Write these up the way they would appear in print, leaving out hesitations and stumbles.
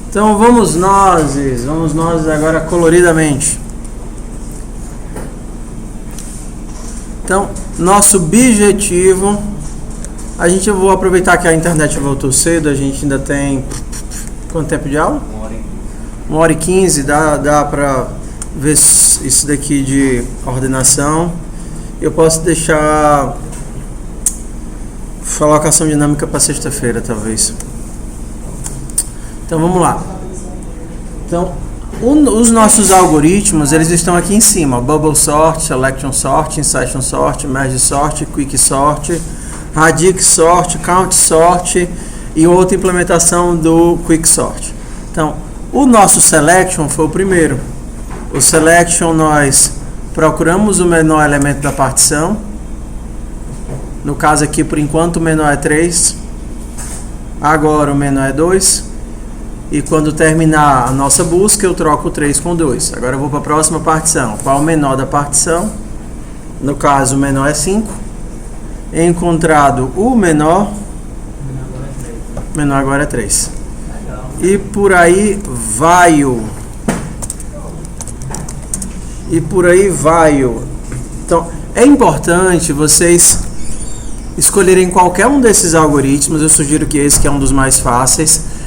Então vamos nós agora coloridamente. Então, nosso objetivo, eu vou aproveitar que a internet voltou cedo, a gente ainda tem quanto tempo de aula? 1h15, dá para ver isso daqui de ordenação. Eu posso deixar colocação dinâmica para sexta-feira, talvez. Então vamos lá. Então, os nossos algoritmos, eles estão aqui em cima: Bubble Sort, Selection Sort, Insertion Sort, Merge Sort, Quick Sort, Radix Sort, Count Sort e outra implementação do Quick Sort. Então, o nosso Selection foi o primeiro. O Selection, nós procuramos o menor elemento da partição. No caso aqui, por enquanto, o menor é 3. Agora o menor é 2. E quando terminar a nossa busca, eu troco o 3 com 2. Agora eu vou para a próxima partição. Qual é o menor da partição? No caso, o menor é 5. Encontrado o menor. O menor agora é 3. E por aí vai. Então, é importante vocês escolherem qualquer um desses algoritmos. Eu sugiro que esse que é um dos mais fáceis.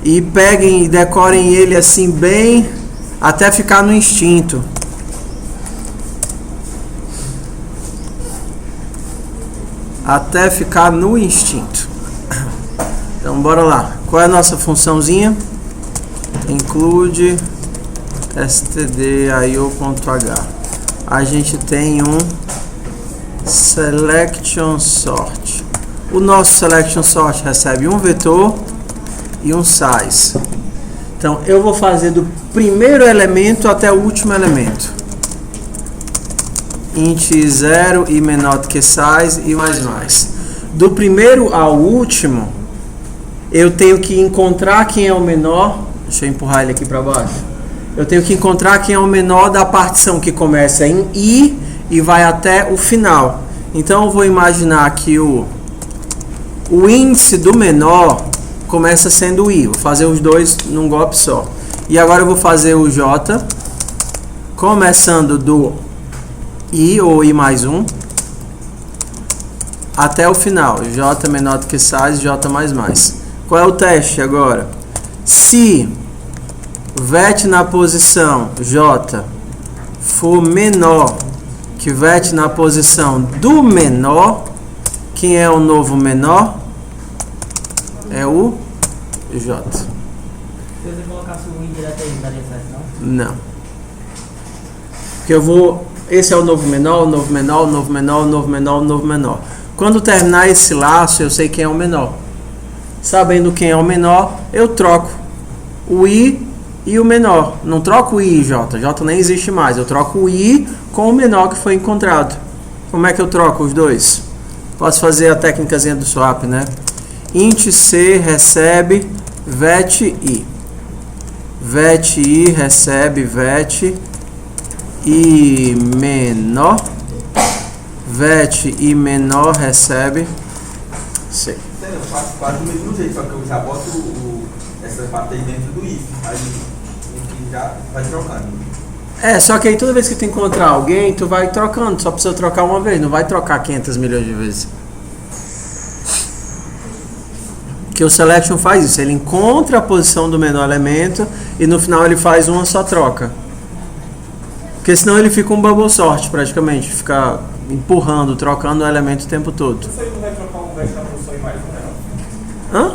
E peguem e decorem ele assim bem, até ficar no instinto. Até ficar no instinto. Então, bora lá. Qual é a nossa funçãozinha? Include stdio.h. A gente tem um selection sort. O nosso selection sort recebe um vetor e um size. Então, eu vou fazer do primeiro elemento até o último elemento. Int 0 e menor do que size e mais. Do primeiro ao último, eu tenho que encontrar quem é o menor. Deixa eu empurrar ele aqui para baixo. Eu tenho que encontrar quem é o menor da partição que começa em i e vai até o final. Então, eu vou imaginar que o índice do menor começa sendo o i. Vou fazer os dois num golpe só. E agora eu vou fazer o j, começando do i ou i mais 1 até o final. J menor do que size, j mais. Qual é o teste agora? Se vet na posição j for menor que vet na posição do menor, quem é o novo menor? É o J. Se você colocasse o i direto aí, não daria certo, não? Não. Porque eu vou... Esse é o novo menor, o novo menor, o novo menor, o novo menor, o novo menor. Quando terminar esse laço, eu sei quem é o menor. Sabendo quem é o menor, eu troco o i e o menor. Não troco o i e j. J nem existe mais. Eu troco o i com o menor que foi encontrado. Como é que eu troco os dois? Posso fazer a técnicazinha do swap, né? Int c recebe vet i. Vet i recebe vet i menor. Vet i menor recebe c. Quase do mesmo jeito, só que eu já boto essa parte aí dentro do if. Aí já vai trocando. Só que aí toda vez que tu encontrar alguém, tu vai trocando. Só precisa trocar uma vez, não vai trocar 500 milhões de vezes. Que o selection faz isso, ele encontra a posição do menor elemento e no final ele faz uma só troca. Porque senão ele fica um bubble sort praticamente, fica empurrando, trocando o elemento o tempo todo. Isso aí não vai trocar um vet na posição e mais um, Hã?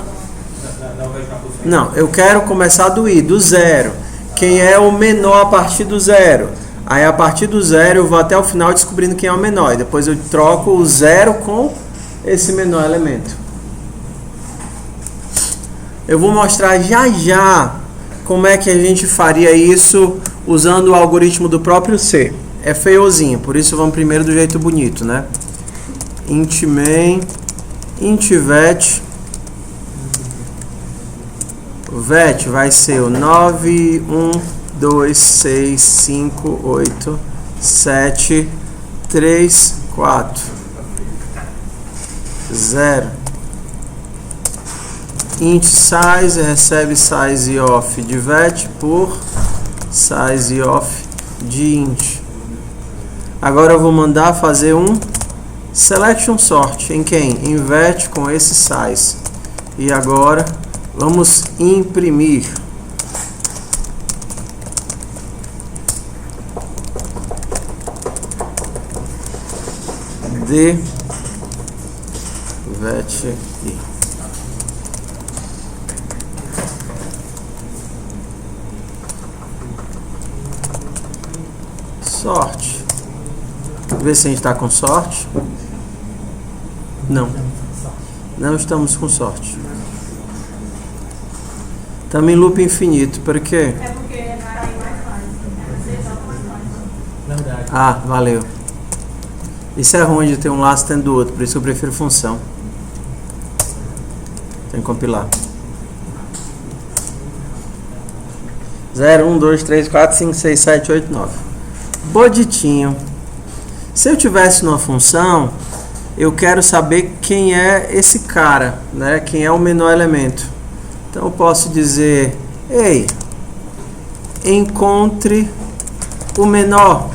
Não, eu quero começar do i, do 0. Quem é o menor a partir do 0? Aí a partir do 0 eu vou até o final descobrindo quem é o menor. E depois eu troco o 0 com esse menor elemento. Eu vou mostrar já como é que a gente faria isso usando o algoritmo do próprio C. É feiozinho, por isso vamos primeiro do jeito bonito, né? Int main, int vet. O vet vai ser o 9, 1, 2, 6, 5, 8, 7, 3, 4, 0. int size recebe size of de vet por size of de int. Agora eu vou mandar fazer um selection sort em quem? Em vet com esse size. E agora vamos imprimir. De vet i. Sorte. Ver se a gente está com sorte. Não. Não estamos com sorte. Estamos em loop infinito. Por quê? É porque era aí mais fácil. Verdade. Ah, valeu. Isso é ruim de ter um laço dentro do outro, por isso eu prefiro função. Tem que compilar. 0, 1, 2, 3, 4, 5, 6, 7, 8, 9. Bonitinho. Se eu tivesse numa função, eu quero saber quem é esse cara, né? Quem é o menor elemento. Então eu posso dizer, ei, encontre o menor.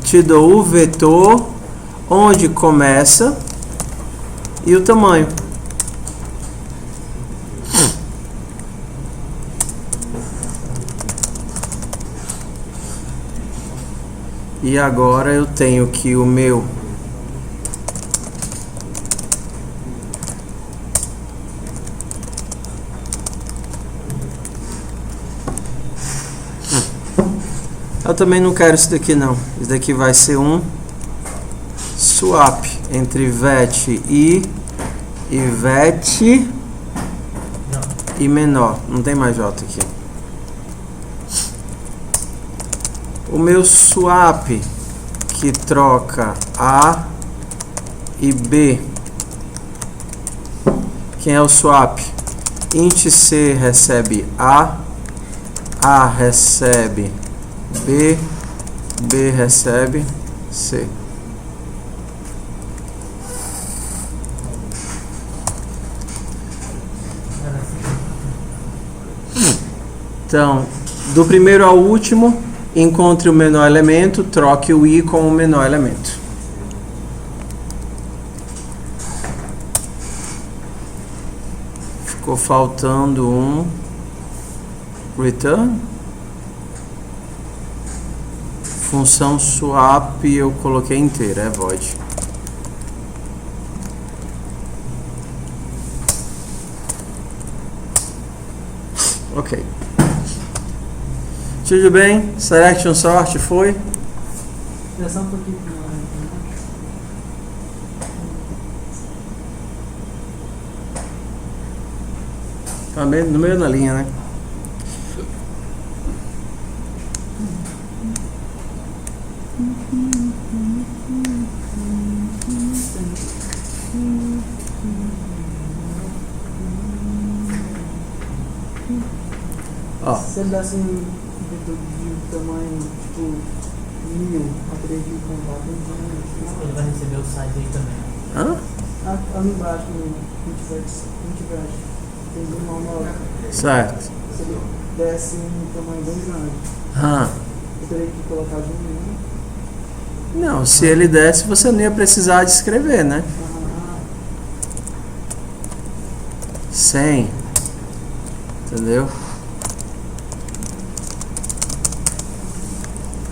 Te dou o vetor, onde começa e o tamanho. E agora eu tenho que o meu eu também não quero isso daqui não. Isso daqui vai ser um swap entre vet i e vet e menor. Não tem mais J aqui. O meu swap que troca A e B. Quem é o swap? Int C recebe A recebe B, B recebe C. Então, do primeiro ao último, encontre o menor elemento, troque o i com o menor elemento. Ficou faltando um return. Função swap eu coloquei inteira, é void. Ok. Tudo bem? Selection sort foi? Já só um pouquinho. Tá no meio da linha, né? Ó. Se ele desse um vetor de tamanho tipo 1000 a 3000 contatos, ele vai receber o site aí também. Hã? Ali embaixo, no multiverse, tem uma nova. Certo. Se ele desse um tamanho bem grande, eu teria que colocar de um. Não, se ele desse, você não ia precisar de escrever, né? 100. Entendeu?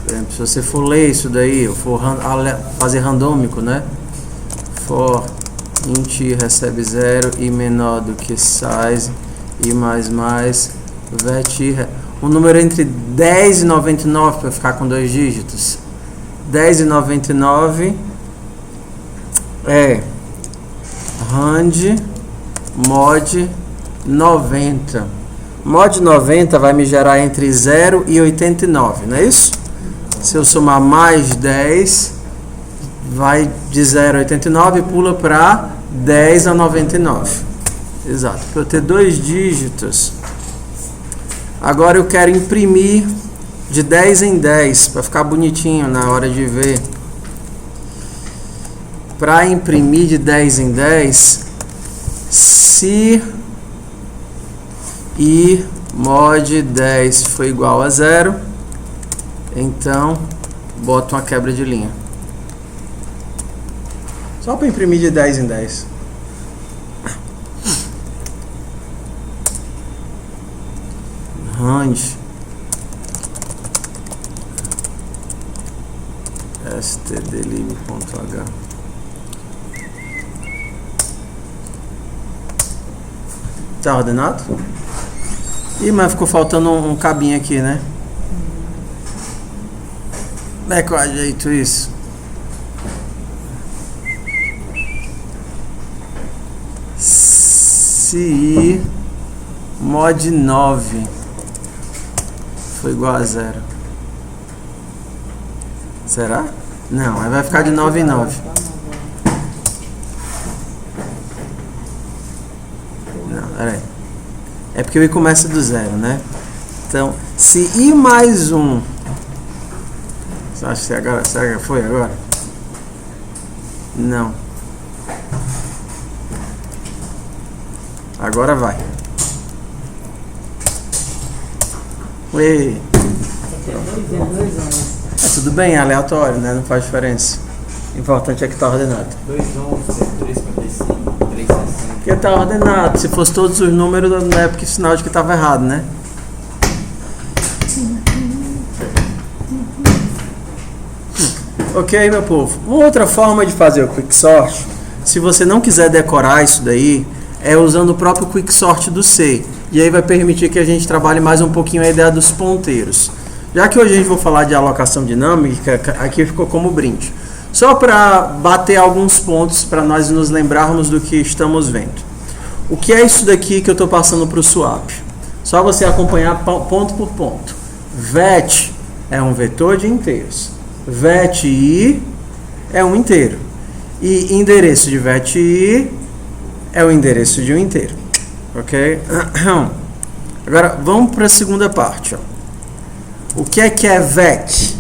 Por exemplo, se você for ler isso daí, ou for fazer randômico, né? For int recebe 0 e menor do que size e mais vet i. Um número entre 10 e 99 para ficar com 2 dígitos. 10 e 99 é rand mod 90. Mod 90 vai me gerar entre 0 e 89, não é isso? Se eu somar mais 10, vai de 0 a 89 e pula para 10 a 99. Exato. Para eu ter 2 dígitos. Agora eu quero imprimir de 10 em 10, para ficar bonitinho na hora de ver. Para imprimir de 10 em 10, Se I mod 10 for igual a 0, então boto uma quebra de linha. Só para imprimir de 10 em 10. Range stdlib.h. Tá ordenado? Ih, mas ficou faltando um cabinho aqui, né? Como é que eu ajeito isso? Se mod 9 foi igual a 0. Será? Não, aí vai ficar de 9 em 9. Não, peraí. É porque o I começa do 0, né? Então, se I mais 1... Você acha que agora, será que foi agora? Não. Agora vai. Ué. Tudo bem, é aleatório, né? Não faz diferença. O importante é que tá ordenado. 2, 11, 355, 360. Porque tá ordenado. Se fosse todos os números, na época, sinal de que tava errado, né? Ok, meu povo? Uma outra forma de fazer o quicksort, se você não quiser decorar isso daí, é usando o próprio quicksort do C. E aí vai permitir que a gente trabalhe mais um pouquinho a ideia dos ponteiros. Já que hoje a gente vai falar de alocação dinâmica, aqui ficou como brinde. Só para bater alguns pontos para nós nos lembrarmos do que estamos vendo. O que é isso daqui que eu estou passando para o swap? Só você acompanhar ponto por ponto. Vet é um vetor de inteiros. Vet I é um inteiro. E endereço de vet I é o endereço de um inteiro. Ok? Agora vamos para a segunda parte. Ó. O que é vet?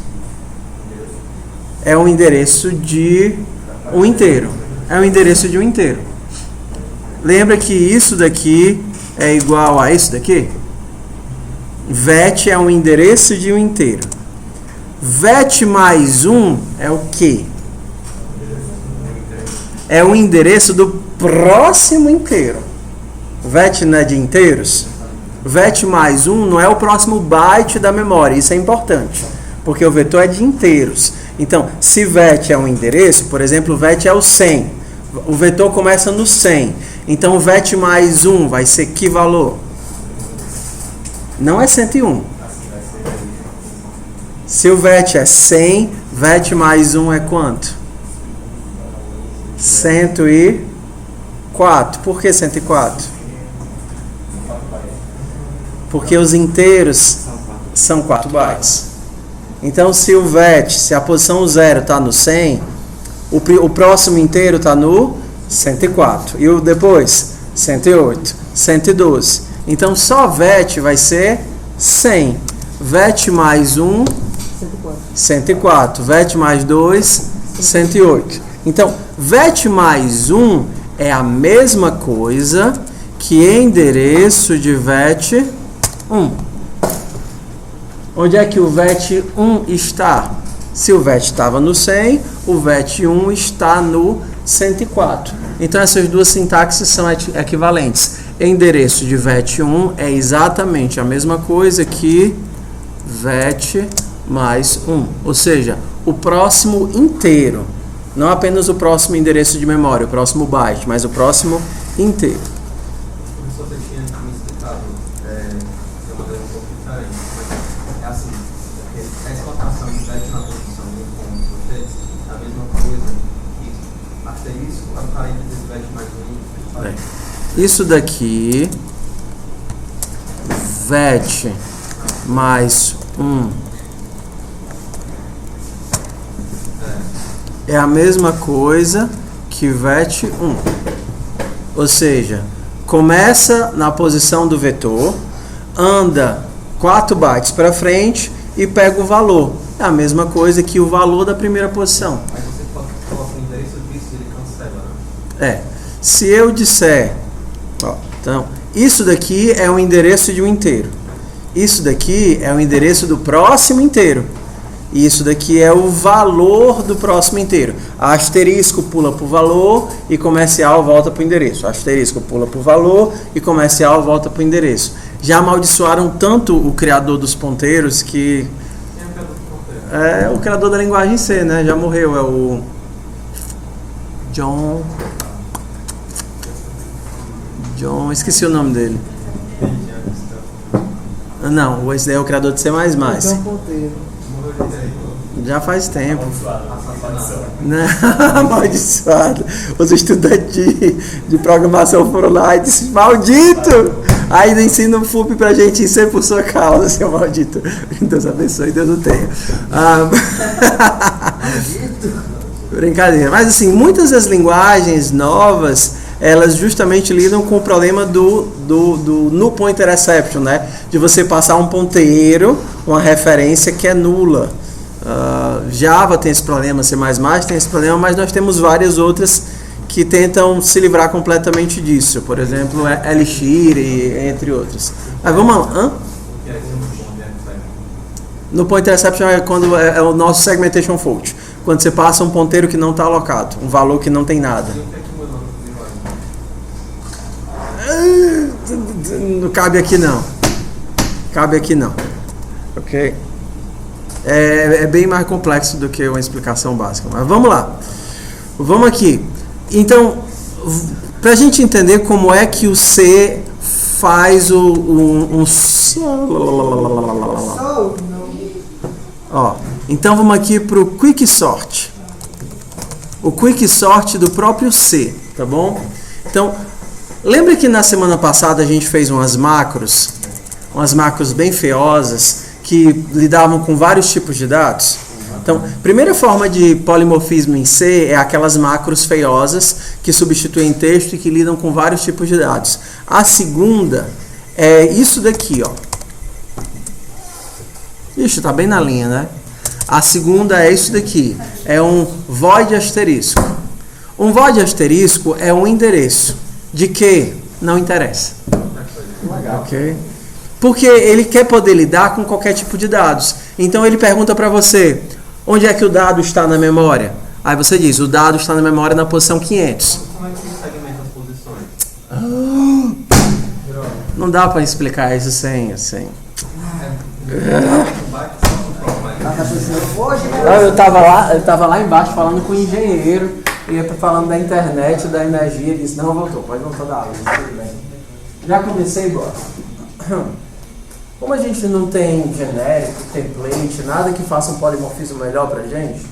É o endereço de um inteiro. É o endereço de um inteiro. Lembra que isso daqui é igual a isso daqui? Vet é um endereço de um inteiro. Vet mais 1 é o quê? É o endereço do próximo inteiro. Vet não é de inteiros? Vet mais 1 não é o próximo byte da memória. Isso é importante, porque o vetor é de inteiros. Então, se vet é um endereço, por exemplo, o vet é o 100. O vetor começa no 100. Então, o vet mais 1 vai ser que valor? Não é 101. Se o vet é 100, vet mais 1 é quanto? 104. Por que 104? Porque os inteiros são 4 bytes. Então, se o vet, se a posição 0 está no 100, o próximo inteiro está no 104. E o depois? 108, 112. Então, só vet vai ser 100. Vet mais 1, 104. Vet mais 2, 108. Então, vet mais 1 é a mesma coisa que endereço de vet 1. Onde é que o vet 1 está? Se o vet estava no 100, o vet 1 está no 104. Então, essas duas sintaxes são equivalentes. Endereço de vet 1 é exatamente a mesma coisa que vet mais 1. Ou seja, o próximo inteiro. Não apenas o próximo endereço de memória, o próximo byte, mas o próximo inteiro. O professor tinha me explicado de uma maneira um pouco diferente. É assim, a explotação de vet na posição do ponto é a mesma coisa que asterisco, a parênteses vet mais 1. Isso daqui, vet mais 1, é a mesma coisa que vet 1. Ou seja, começa na posição do vetor, anda 4 bytes para frente e pega o valor. É a mesma coisa que o valor da primeira posição. Mas você coloca o endereço disso e ele cancela, né? Se eu disser Ó, então, isso daqui é o endereço de um inteiro. Isso daqui é o endereço do próximo inteiro. E isso daqui é o valor do próximo inteiro. Asterisco pula para o valor e comercial volta para o endereço. Asterisco pula para o valor e comercial volta para o endereço. Já amaldiçoaram tanto o criador dos ponteiros que... Quem é o criador do ponteiro? É o criador da linguagem C, né? Já morreu, é o... John, esqueci o nome dele. Não, esse daí é o criador de C++. Então, ponteiro. Já faz tempo. Não, amaldiçoado. Os estudantes de programação foram lá e disseram, maldito! Ainda ensina o FUP pra gente em C por sua causa, seu maldito. Deus abençoe, Deus o tenha. Brincadeira. Mas assim, muitas das linguagens novas, elas justamente lidam com o problema do null pointer exception, né? De você passar um ponteiro, uma referência que é nula. Java tem esse problema, C++ tem esse problema, mas nós temos várias outras que tentam se livrar completamente disso. Por exemplo, Elixir, entre outros. Mas vamos lá. No pointer exception é quando é o nosso segmentation fault. Quando você passa um ponteiro que não está alocado, um valor que não tem nada. Não cabe aqui não. Cabe aqui não. Ok? É bem mais complexo do que uma explicação básica. Mas vamos lá. Vamos aqui. Então, para a gente entender como é que o C faz Ó, então vamos aqui para o Quick Sort. O Quick Sort do próprio C, tá bom? Então, lembra que na semana passada a gente fez umas macros bem feiosas, que lidavam com vários tipos de dados? Então, primeira forma de polimorfismo em C é aquelas macros feiosas que substituem texto e que lidam com vários tipos de dados. A segunda é isso daqui, ó. Ixi, tá bem na linha, né? A segunda é isso daqui. É um void asterisco. Um void asterisco é um endereço. De que? Não interessa. Ok? Porque ele quer poder lidar com qualquer tipo de dados. Então ele pergunta para você, onde é que o dado está na memória? Aí você diz, o dado está na memória na posição 500. Como é que você segmenta as posições? Não dá para explicar isso sem. Eu tava lá embaixo falando com o engenheiro, ia falando da internet, da energia, ele disse, não, voltou, pode voltar da aula, tudo bem. Já comecei, bora. Como a gente não tem genérico, template, nada que faça um polimorfismo melhor pra gente,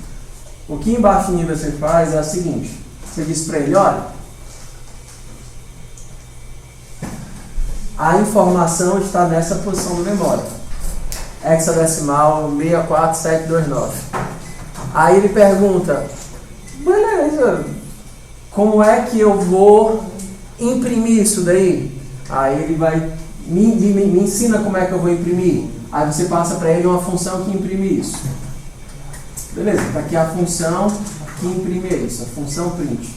o que em baixo nível você faz é o seguinte, você diz pra ele, olha, a informação está nessa posição da memória, hexadecimal 64729. Aí ele pergunta, beleza, como é que eu vou imprimir isso daí? Aí ele vai, me ensina como é que eu vou imprimir. Aí você passa para ele uma função que imprime isso. Beleza, está aqui a função que imprime isso, a função print.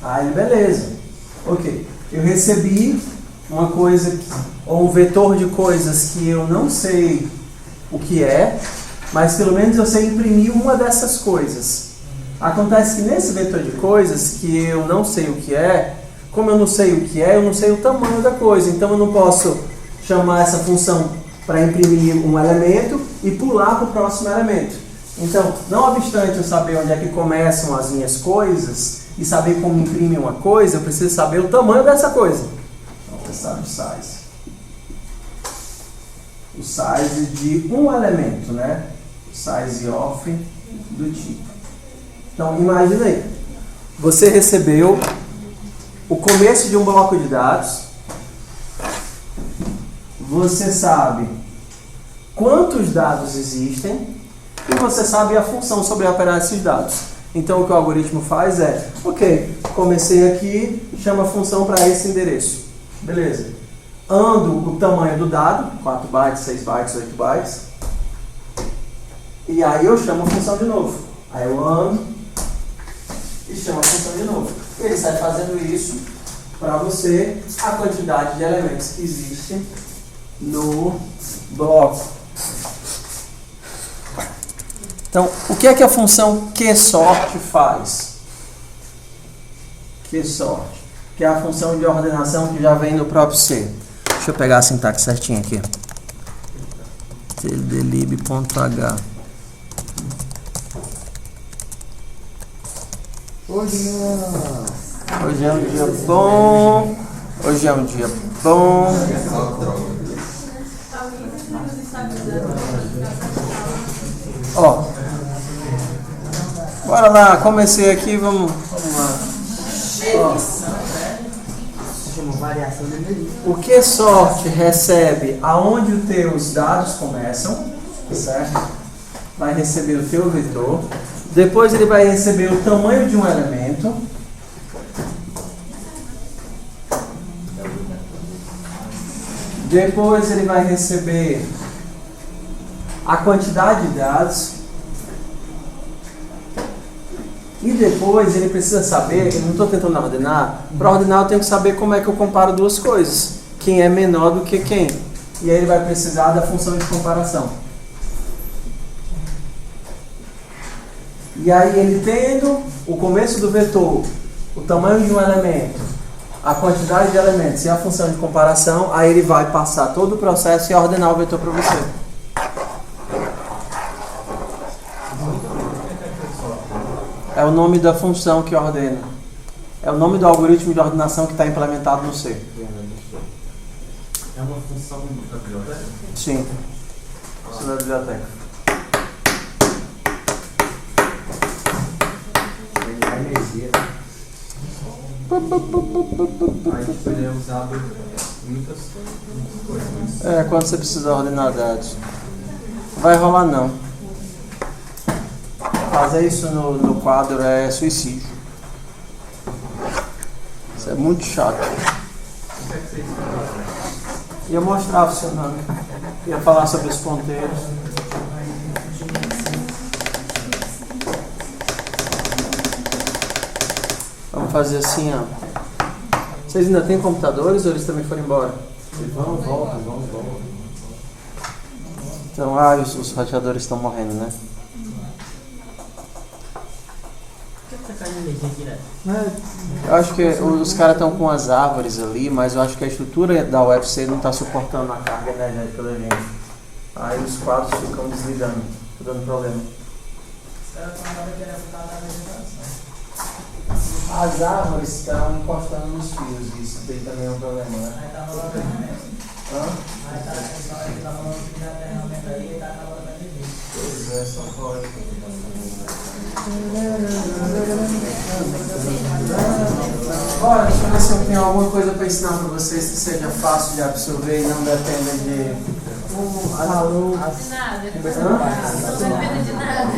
Aí, beleza. Ok. Eu recebi uma coisa, ou um vetor de coisas que eu não sei o que é, mas pelo menos eu sei imprimir uma dessas coisas. Acontece que nesse vetor de coisas que eu não sei o que é, como eu não sei o que é, eu não sei o tamanho da coisa. Então eu não posso chamar essa função para imprimir um elemento e pular para o próximo elemento. Então, não obstante eu saber onde é que começam as minhas coisas e saber como imprime uma coisa, eu preciso saber o tamanho dessa coisa. Então, você sabe o size. O size de um elemento, né? O size of do tipo. Então, imagina aí. Você recebeu o começo de um bloco de dados. Você sabe quantos dados existem e você sabe a função sobre operar esses dados. Então, o que o algoritmo faz é, ok, comecei aqui, chama a função para esse endereço. Beleza. Ando o tamanho do dado, 4 bytes, 6 bytes, 8 bytes. E aí eu chamo a função de novo. Aí eu ando e chamo a função de novo. Ele sai fazendo isso para você a quantidade de elementos que existe no bloco. Então, o que é que a função QSort faz? QSort, que é a função de ordenação que já vem no próprio C. Deixa eu pegar a sintaxe certinha aqui. tdlib.h. Hoje é um dia bom. Hoje é um dia bom. Ó, bora lá, comecei aqui, vamos lá. Ó, o QSort recebe aonde os teus dados começam, certo? Vai receber o teu vetor. Depois ele vai receber o tamanho de um elemento. Depois ele vai receber a quantidade de dados. E depois ele precisa saber, eu não estou tentando ordenar, para ordenar eu tenho que saber como é que eu comparo duas coisas. Quem é menor do que quem. E aí ele vai precisar da função de comparação. E aí ele tendo o começo do vetor, o tamanho de um elemento, a quantidade de elementos e a função de comparação, aí ele vai passar todo o processo e ordenar o vetor para você. É o nome da função que ordena. É o nome do algoritmo de ordenação que está implementado no C. É uma função da biblioteca? Sim. Isso da biblioteca. Aí tipo, ele é usado muitas coisas. É, quando você precisa ordenar dados. Vai rolar não. Fazer isso no quadro é suicídio. Isso é muito chato. Ia mostrar funcionando. Ia falar sobre os ponteiros. Vamos fazer assim, ó. Vocês ainda têm computadores ou eles também foram embora? Vamos, volta. Então, os roteadores estão morrendo, né? Eu acho que os caras estão com as árvores ali, mas eu acho que a estrutura da UFC não está suportando a carga energética da gente. Aí os quadros ficam desligando, tá dando problema. Os caras estão querendo ficar na vegetação. As árvores estão encostando nos fios, isso daí também é um problema, né? Aí tá falando que já tem realmente aí e tá acabando a TV. Pois é, só pode. Bora, deixa eu ver se eu tenho alguma coisa para ensinar para vocês que seja fácil de absorver e não dependa de...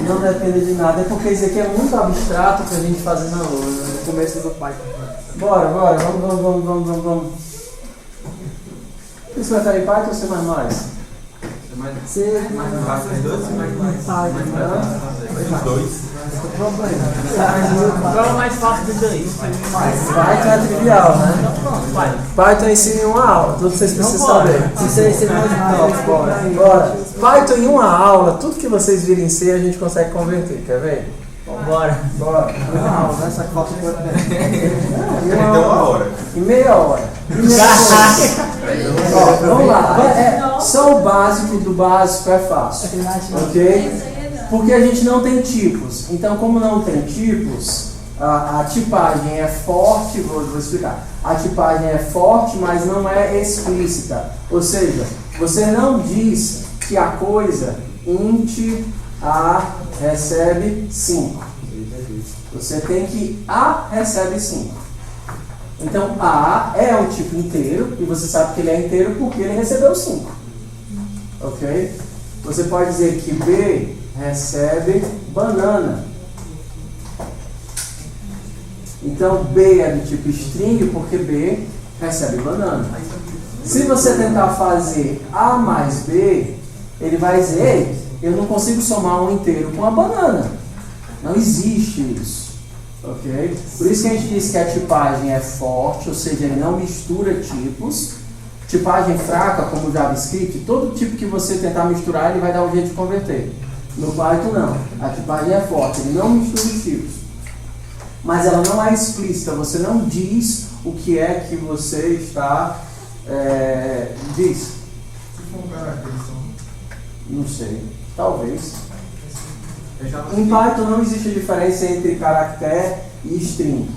Não depende de nada. É porque isso aqui é muito abstrato para a gente fazer na lousa. No começo do Python. Bora, vamos. Você vai estar em Python ou C++? C++. Qual é o mais fácil dos dois? Python é trivial, né? Python ensina em uma aula, tudo que vocês precisam saber. Bora. Python em uma aula, tudo que vocês virem C a gente consegue converter, quer ver? Bora. Uma aula, essa falta de Então uma hora. Em meia hora. Vamos lá. É só o básico do básico é fácil. Ok? Porque a gente não tem tipos. Então, como não tem tipos, a tipagem é forte. Vou explicar. A tipagem é forte, mas não é explícita. Ou seja, você não diz que a coisa int A recebe 5. Você tem que A recebe 5. Então, A é um tipo inteiro, e você sabe que ele é inteiro porque ele recebeu 5. Ok? Você pode dizer que B recebe banana. Então, B é do tipo string porque B recebe banana. Se você tentar fazer A mais B, ele vai dizer, ei, Eu não consigo somar um inteiro com uma banana. Não existe isso. Ok? Por isso que a gente diz que a tipagem é forte, ou seja, ele não mistura tipos. Tipagem fraca, como o JavaScript, todo tipo que você tentar misturar, ele vai dar um jeito de converter. No Python, não. A tipagem é forte, ele não mistura os tipos. Mas ela não é explícita, você não diz o que é que você está... diz. Se for um caractere, Não sei, talvez. Em Python não existe diferença entre caractere e string.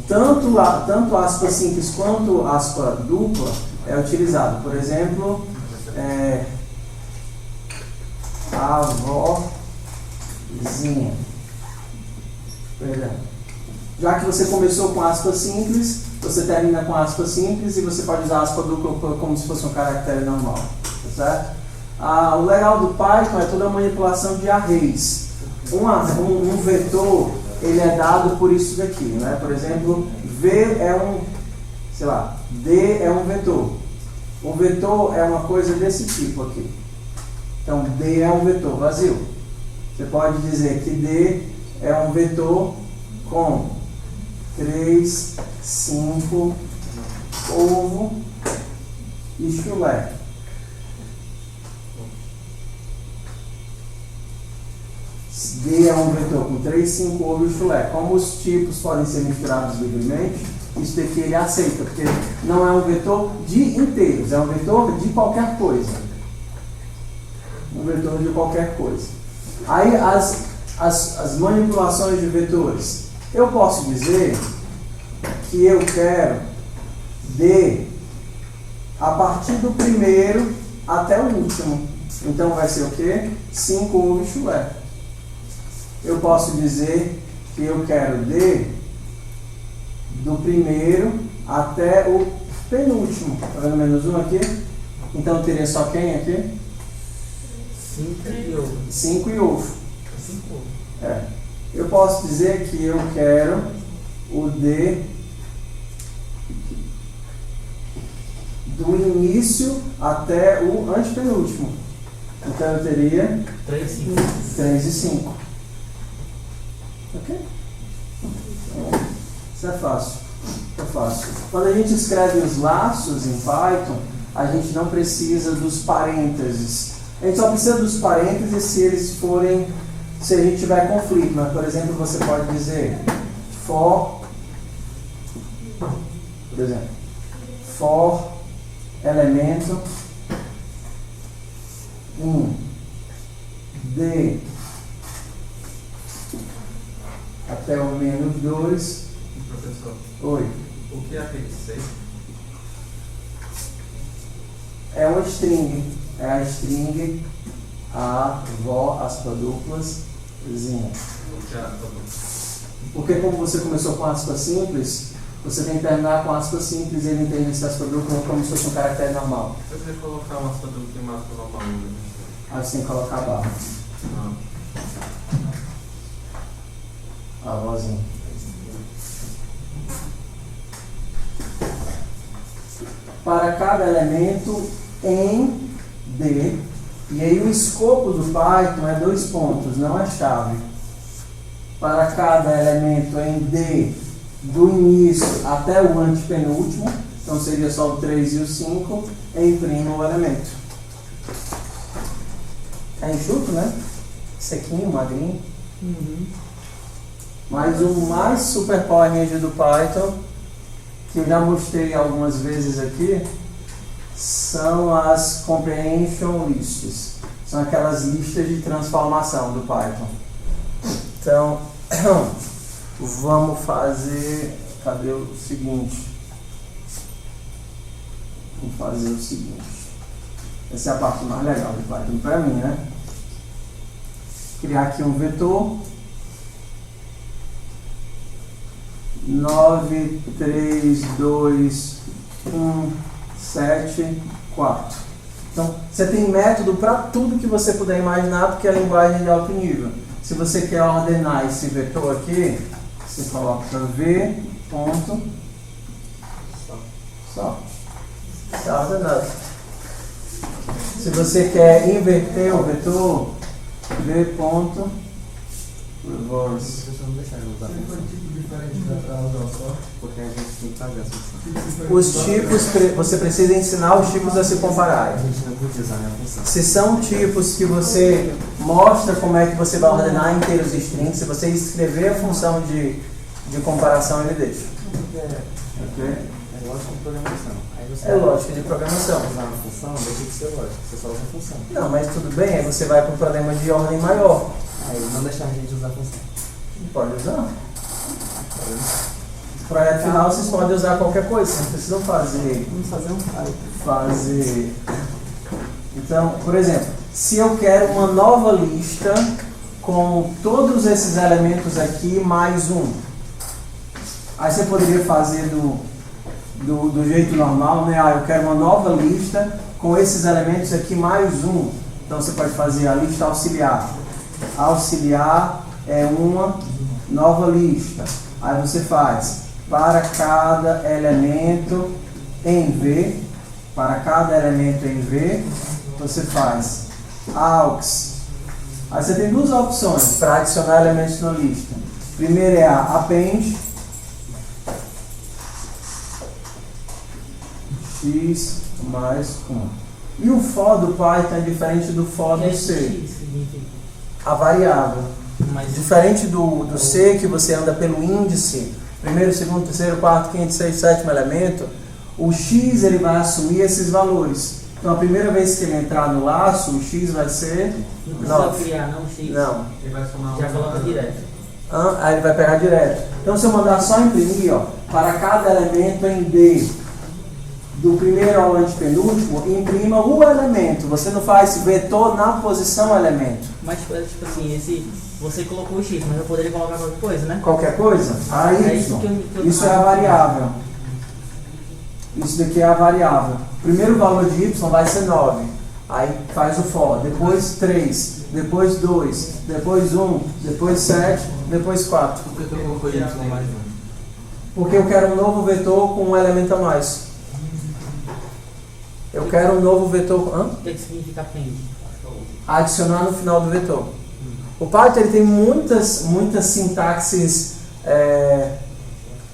Tanto aspa simples quanto aspa dupla é utilizado. Por exemplo, avózinha. Perdão. Já que você começou com aspa simples, você termina com aspa simples e você pode usar aspa dupla como se fosse um caractere normal. Tá certo? O legal do Python é toda a manipulação de arrays. Um vetor, ele é dado por isso daqui, né? Por exemplo, V é D é um vetor. Um vetor é uma coisa desse tipo aqui. Então, D é um vetor vazio. Você pode dizer que D é um vetor com 3, 5, ovo e chulé. D é um vetor com 3, 5, ovo e chulé. Como os tipos podem ser misturados livremente, isso daqui ele aceita, porque não é um vetor de inteiros, é um vetor de qualquer coisa. Um vetor de qualquer coisa. Aí as manipulações de vetores. Eu posso dizer que eu quero D a partir do primeiro até o último. Então vai ser o quê? 5 ovo e chulé. Eu posso dizer que eu quero D do primeiro até o penúltimo. Está vendo menos um aqui? Então teria só quem aqui? 5 e ovo. 5 e ovo. 5 ovo. Eu posso dizer que eu quero o D do início até o antepenúltimo. Então eu teria 3 e 5. Ok? Isso é fácil. Quando a gente escreve os laços em Python, a gente não precisa dos parênteses. A gente só precisa dos parênteses se a gente tiver conflito. Mas, por exemplo, você pode dizer for elemento in D até o menos 2. Professor, Oi. o que é aquele 6? É uma string. É a string avó, aspa duplas, zinha. Porque como você começou com aspa simples, você tem que terminar com aspa simples e ele entende esse aspa dupla como se fosse um caractere normal. Se eu quiser colocar uma aspa dupla e uma aspa normal, Aí você tem que colocar a barra. A vozinha. Para cada elemento em D, e aí o escopo do Python é 2 pontos, não é chave. Para cada elemento em D, do início até o antepenúltimo, então seria só o 3 e o 5, imprima o elemento. É enxuto, né? Sequinho, magrinho. Mas o mais super power range do Python, que eu já mostrei algumas vezes aqui, são as comprehension lists. São aquelas listas de transformação do Python. Então, vamos fazer... Cadê o seguinte? Vamos fazer o seguinte. Essa é a parte mais legal do Python para mim, né? Criar aqui um vetor. 9, 3, 2, 1, 7, 4. Então, você tem método para tudo que você puder imaginar, porque a linguagem é de alto nível. Se você quer ordenar esse vetor aqui, você coloca V, ponto, só. Está ordenado. Se você quer inverter o vetor, V ponto reverse. Não deixar ele usar. Se for tipo diferente da frase só. Porque a gente tem que fazer essa função. Os tipos, você precisa ensinar os tipos a se A compararem. gente não podia usar a minha função. Se são tipos que você mostra como é que você vai ordenar inteiros e strings, se você escrever a função de comparação, ele deixa. Ok? É lógica de programação. Aí você É lógica de programação. usar uma função, deixa de ser lógica. Você só usa a função. Não, mas tudo bem, aí você vai para o problema de ordem maior. Aí não deixar a gente usar a função. Pode usar. No projeto final vocês podem usar qualquer coisa, vocês não precisam Vamos fazer um type. fazer. Então, por exemplo, se eu quero uma nova lista com todos esses elementos aqui mais um, aí você poderia fazer do jeito normal, né? Ah, eu quero uma nova lista com esses elementos aqui mais um. Então você pode fazer a lista auxiliar. Auxiliar é uma nova lista. Aí você faz para cada elemento em V, para cada elemento em V, você faz aux. Aí você tem duas opções para adicionar elementos na lista. Primeiro é a append, x mais 1. E o for do Python é diferente do for do C. A variável. Diferente do C, que você anda pelo índice, primeiro, segundo, terceiro, quarto, quinto, sexto, sétimo elemento, o x ele vai assumir esses valores. Então a primeira vez que ele entrar no laço, o x vai ser Não precisa 9. criar, não, X. Não. Ele vai somar Já coloca direto. Aí ele vai pegar direto. Então se eu mandar só imprimir, ó, para cada elemento em D, do primeiro ao antepenúltimo, imprima o elemento. Você não faz vetor na posição elemento. Mas, tipo assim, você colocou o X, mas eu poderia colocar qualquer coisa, né? Qualquer coisa? A É Y. isso que eu Isso é a variável. Isso daqui é a variável. O primeiro valor de Y vai ser 9. Aí faz o for. Depois 3. Depois 2. Depois 1. Depois 7. Depois 4. Por que tu colocou Y mais um? Porque eu quero um novo vetor com um elemento a mais. Eu quero um novo vetor. O que significa append? Adicionar no final do vetor. O Python ele tem muitas sintaxes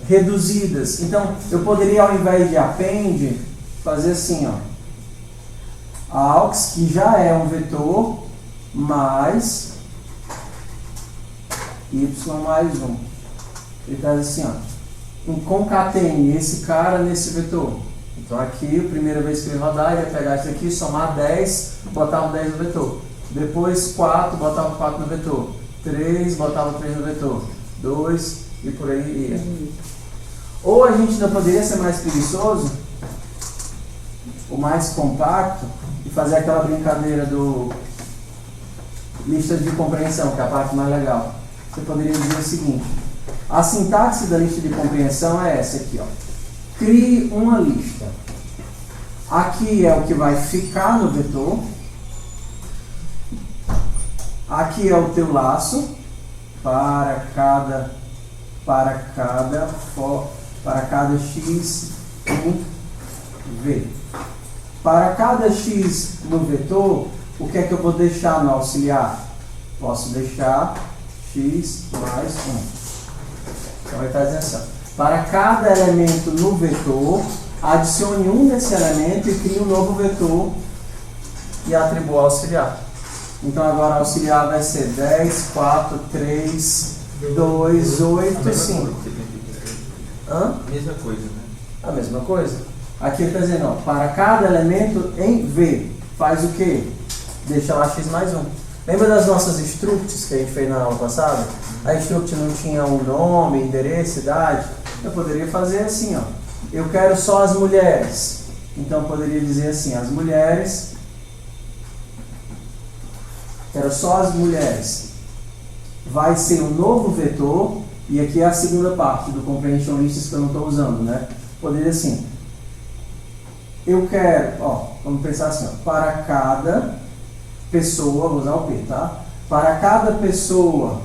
reduzidas. Então, eu poderia, ao invés de append, fazer assim, ó. Aux, que já é um vetor, mais y mais 1. Ele faz assim, ó. Concatene esse cara nesse vetor. Então aqui, a primeira vez que ele rodar, ele vai pegar isso aqui, somar 10, botar o 10 no vetor. Depois 4, botar o 4 no vetor. 3, botar o 3 no vetor. 2 e por aí ia. Ou a gente ainda poderia ser mais preguiçoso, ou mais compacto, e fazer aquela brincadeira do lista de compreensão, que é a parte mais legal. Você poderia dizer o seguinte: a sintaxe da lista de compreensão é essa aqui, ó. Crie uma lista. Aqui é o que vai ficar no vetor. Aqui é o teu laço para cada x em V. Para cada x no vetor, o que é que eu vou deixar no auxiliar? Posso deixar x mais 1. Então vai estar dizendo assim: para cada elemento no vetor, adicione um desse elemento e crie um novo vetor e atribua auxiliar. Então agora auxiliar vai ser 10, 4, 3, 2, 8, 5. Hã? Mesma coisa, né? A mesma coisa. Aqui ele está dizendo, ó, para cada elemento em V, faz o quê? Deixa lá x mais 1. Lembra das nossas structs que a gente fez na aula passada? A struct não tinha um nome, endereço, idade. Eu poderia fazer assim, ó. Eu quero só as mulheres. Então eu poderia dizer assim, as mulheres. Quero só as mulheres. Vai ser um novo vetor. E aqui é a segunda parte do comprehension lists que eu não estou usando, né? Poderia assim. Eu quero, ó, vamos pensar assim, ó, para cada pessoa, vou usar o P, tá? Para cada pessoa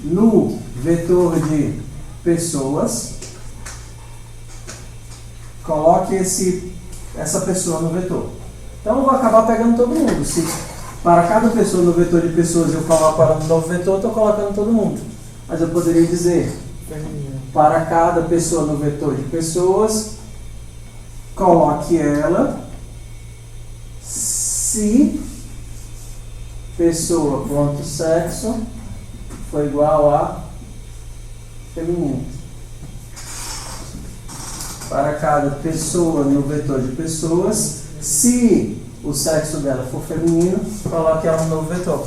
no vetor de pessoas, coloque essa pessoa no vetor. Então eu vou acabar pegando todo mundo. Se Para cada pessoa no vetor de pessoas eu coloco ela no novo vetor, estou colocando todo mundo. Mas eu poderia dizer, para cada pessoa no vetor de pessoas, coloque ela se pessoa ponto sexo for igual a feminino. Para cada pessoa no vetor de pessoas, se o sexo dela for feminino, coloque ela no novo vetor.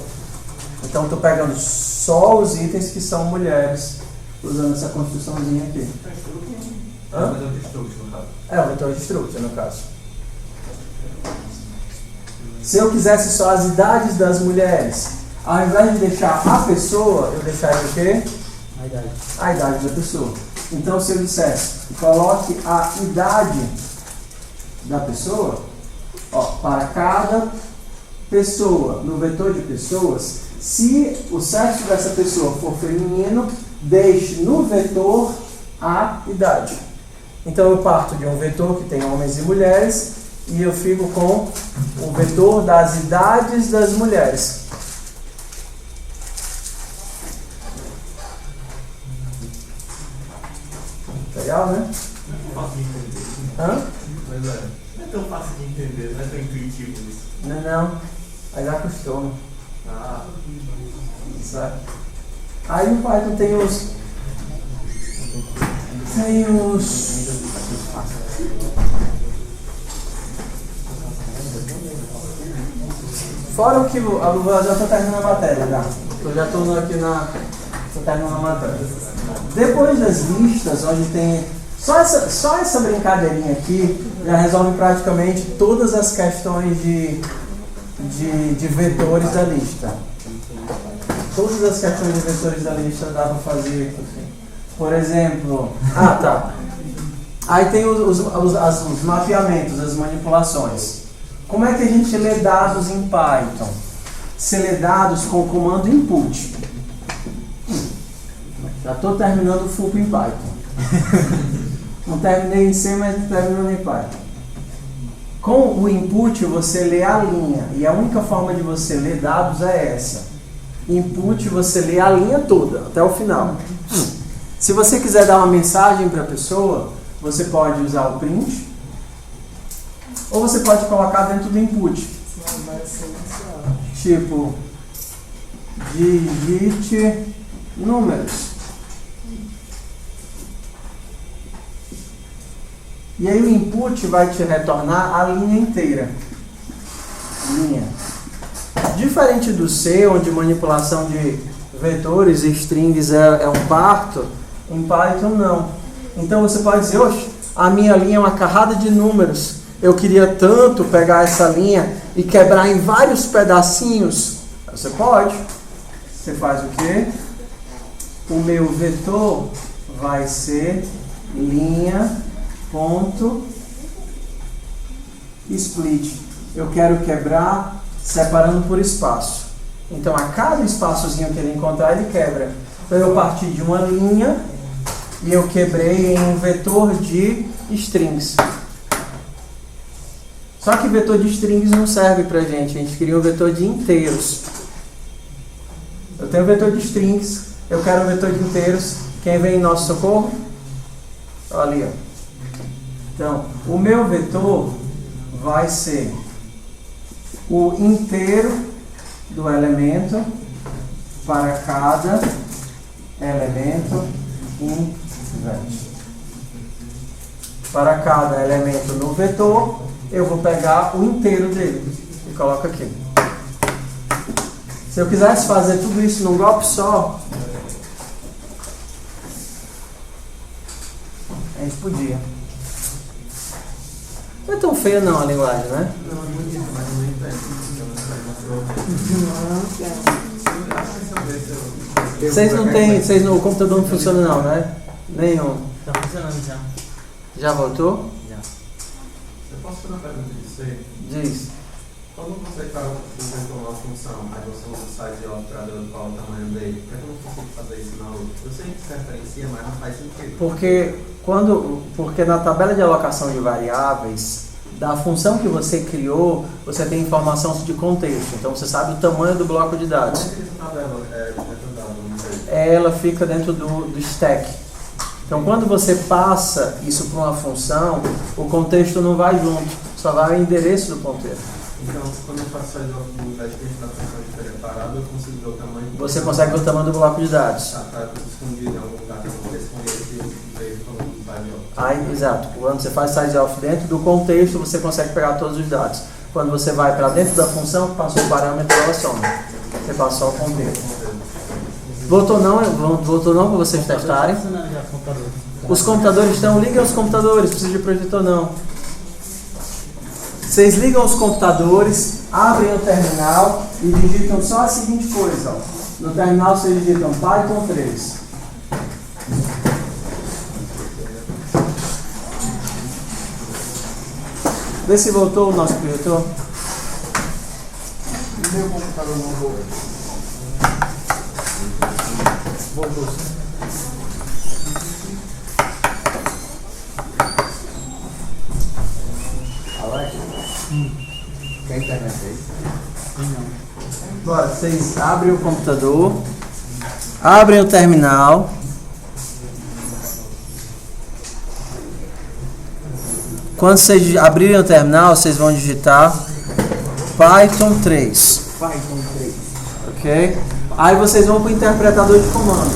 Então estou pegando só os itens que são mulheres, usando essa construçãozinha aqui. É o vetor de structure, no caso. É o vetor de structure, no caso. Se eu quisesse só as idades das mulheres, ao invés de deixar a pessoa, eu deixaria o quê? A idade. A idade da pessoa. Então, se eu dissesse, coloque a idade da pessoa, ó, para cada pessoa no vetor de pessoas, se o sexo dessa pessoa for feminino, deixe no vetor a idade. Então, eu parto de um vetor que tem homens e mulheres e eu fico com o vetor das idades das mulheres. Legal, né? Não é fácil de entender. Hã? Pois é. Não é tão fácil de entender, não é tão intuitivo isso. Não. Aí já acostuma. Ah, Certo? Aí no Python tem os. Fora o que eu já estou terminando a matéria já. Eu já estou aqui estou terminando a matéria. Depois das listas, onde tem. Só essa brincadeirinha aqui já resolve praticamente todas as questões de vetores da lista. Todas as questões de vetores da lista dá para fazer assim. Por exemplo. Tá. Aí tem os mapeamentos, as manipulações. Como é que a gente lê dados em Python? Se lê dados com o comando input. Já estou terminando o FUP em Python. Não terminei em C, mas terminando em Python. Com o input você lê a linha. E a única forma de você ler dados é essa. Input você lê a linha toda, até o final. Se você quiser dar uma mensagem para a pessoa, você pode usar o print. Ou você pode colocar dentro do input. Tipo, digite números. E aí o input vai te retornar a linha inteira. Linha. Diferente do C, onde manipulação de vetores e strings é um parto, em Python não. Então você pode dizer, oxe, a minha linha é uma carrada de números. Eu queria tanto pegar essa linha e quebrar em vários pedacinhos. Você pode. Você faz o quê? O meu vetor vai ser linha ponto split. Eu quero quebrar separando por espaço. Então a cada espaçozinho que ele encontrar, ele quebra. Então eu parti de uma linha e eu quebrei em um vetor de strings. Só que vetor de strings não serve pra gente. A gente queria um vetor de inteiros. Eu tenho um vetor de strings, eu quero um vetor de inteiros. Quem vem em nosso socorro? Ali, ó. Então, o meu vetor vai ser o inteiro do elemento para cada elemento inverte. Para cada elemento no vetor, eu vou pegar o inteiro dele e coloco aqui. Se eu quisesse fazer tudo isso num golpe só, a gente podia. Não é tão feia não a linguagem, né? não é bonito, mas não entendo. Vocês não, o computador não funciona não, né? Nenhum. Tá funcionando já. Já voltou? Já. Eu posso fazer uma pergunta de você? Diz. Quando você faz uma função, aí você usa o size of para ver qual é o tamanho dele, por que eu não consigo fazer isso na outra? Eu sei que se referencia, mas não faz sentido. Porque na tabela de alocação de variáveis, da função que você criou, você tem informação de contexto. Então você sabe o tamanho do bloco de dados. Ela fica dentro do stack. Então quando você passa isso para uma função, o contexto não vai junto, só vai o endereço do ponteiro. Então, quando eu faço size of da função separada, eu consigo ver o tamanho. Você consegue ver o tamanho do bloco de dados. Tá escondido em algum lugar que eu não responder esse veio falando do size of. Aí, exato. Quando você faz size of dentro do contexto, você consegue pegar todos os dados. Quando você vai para dentro da função, passou o parâmetro, ela soma. Você passou o contexto. Voltou não para vocês testarem? Os computadores estão, liguem os computadores, precisa de projetor não. Vocês ligam os computadores, abrem o terminal e digitam só a seguinte coisa. Ó. No terminal vocês digitam Python 3. Vê se voltou o nosso projetor. Meu computador não voltou. Voltou sim. Tem internet aí? Agora, vocês abrem o computador, abrem o terminal. Quando vocês abrirem o terminal, vocês vão digitar Python 3. Python 3. Ok? Aí vocês vão para o interpretador de comandos.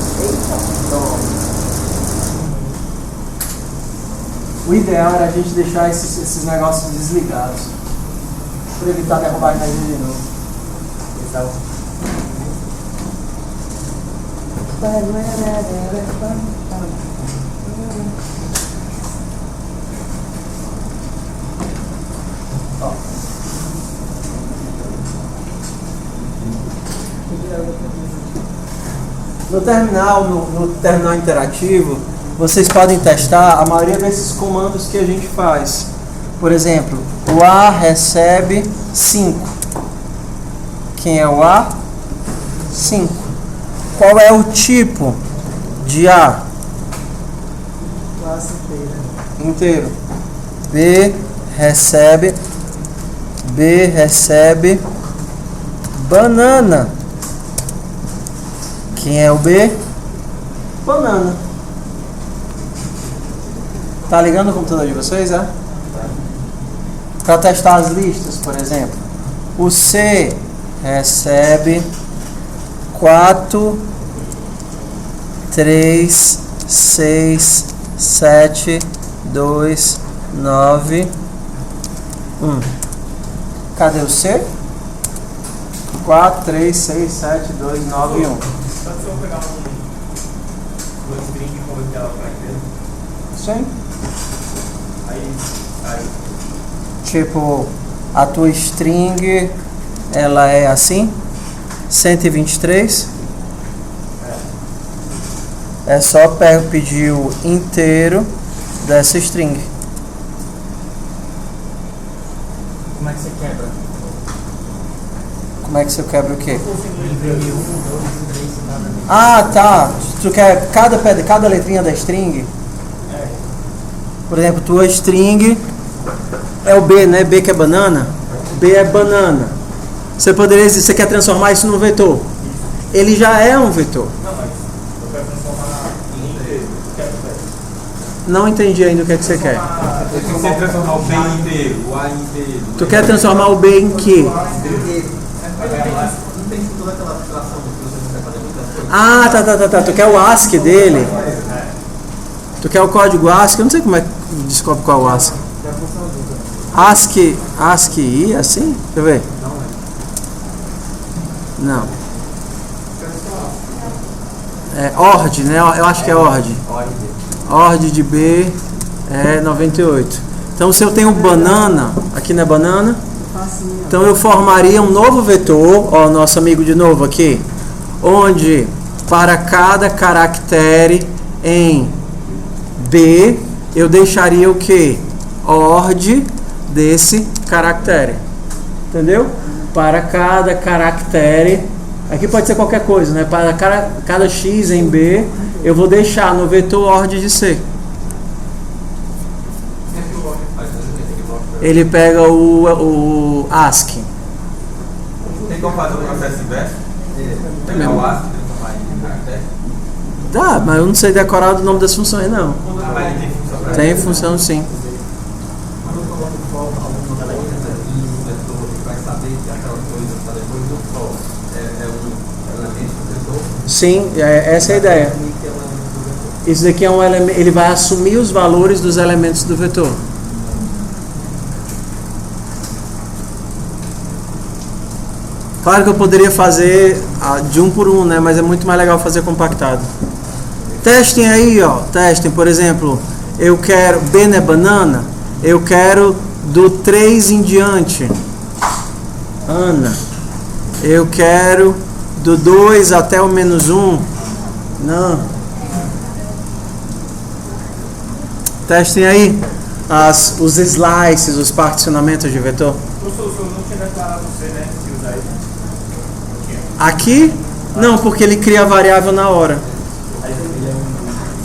O ideal era a gente deixar esses negócios desligados, para evitar derrubar a energia de novo. Ó. No terminal, no terminal interativo, vocês podem testar a maioria desses comandos que a gente faz. Por exemplo, o A recebe 5. Quem é o A? 5. Qual é o tipo de A? Classe inteira. Inteiro. B recebe banana. Quem é o B? Banana. Tá ligando o computador de vocês, é? Para testar as listas, por exemplo. O C recebe 4, 3, 6, 7, 2, 9, 1. Cadê o C? 4, 3, 6, 7, 2, 9 e 1. Só se eu pegar um string e converter ela para inteiro. Sim. Aí. Tipo, a tua string, ela é assim, 123. É só pedir o inteiro dessa string. Como é que você quebra? Como é que você quebra o quê? Imprimir 1, 2, 3, nada. Ah, tá. Tu quer cada letrinha da string? Por exemplo, tua string é o B, né? B que é banana? B é banana. Você poderia dizer, você quer transformar isso num vetor? Ele já é um vetor. Não, mas eu quero transformar em inteiro. Não entendi ainda o que é que você quer. Eu quero transformar o B inteiro, o A inteiro. Tu quer transformar o B em quê? Não tem toda aquela abstração que você consegue fazer muitas coisas. Ah, tá. Tu quer o ASCII dele? Tu quer o código ASCII? Eu não sei como é que descobre qual é o ASCII. ASCII, assim? Deixa eu ver. Não. É ORD, né? Eu acho que é ORD. ORD de B é 98. Então, se eu tenho banana, aqui não é banana? Então, eu formaria um novo vetor, ó, nosso amigo de novo aqui, onde para cada caractere em B, eu deixaria o que? ORD desse caractere. Entendeu? Para cada caractere, aqui pode ser qualquer coisa, né? Para cada X em B, eu vou deixar no vetor ORD de C. ele pega o ASCII. Tem como fazer o processo inverso? Pegar o ASCII e transformar em caractere? Dá, mas eu não sei decorar o nome das funções, não. Ah, mas ele tem função pra Tem função, sim. Quando eu coloco alguns elementos aqui no vetor, ele vai saber que aquela coisa está depois do sol é um elemento do vetor? Sim, essa é a ideia. Isso daqui é um elemento, ele vai assumir os valores dos elementos do vetor. Claro que eu poderia fazer de um por um, né? Mas é muito mais legal fazer compactado. Testem aí, ó. Testem, por exemplo, eu quero B é banana, eu quero do 3 em diante. Ana. Eu quero do 2 até o -1. Não. Testem aí os slices, os particionamentos de vetor. Professor, o senhor não tinha declarado você, né? Se usar isso. Aqui, não, porque ele cria a variável na hora.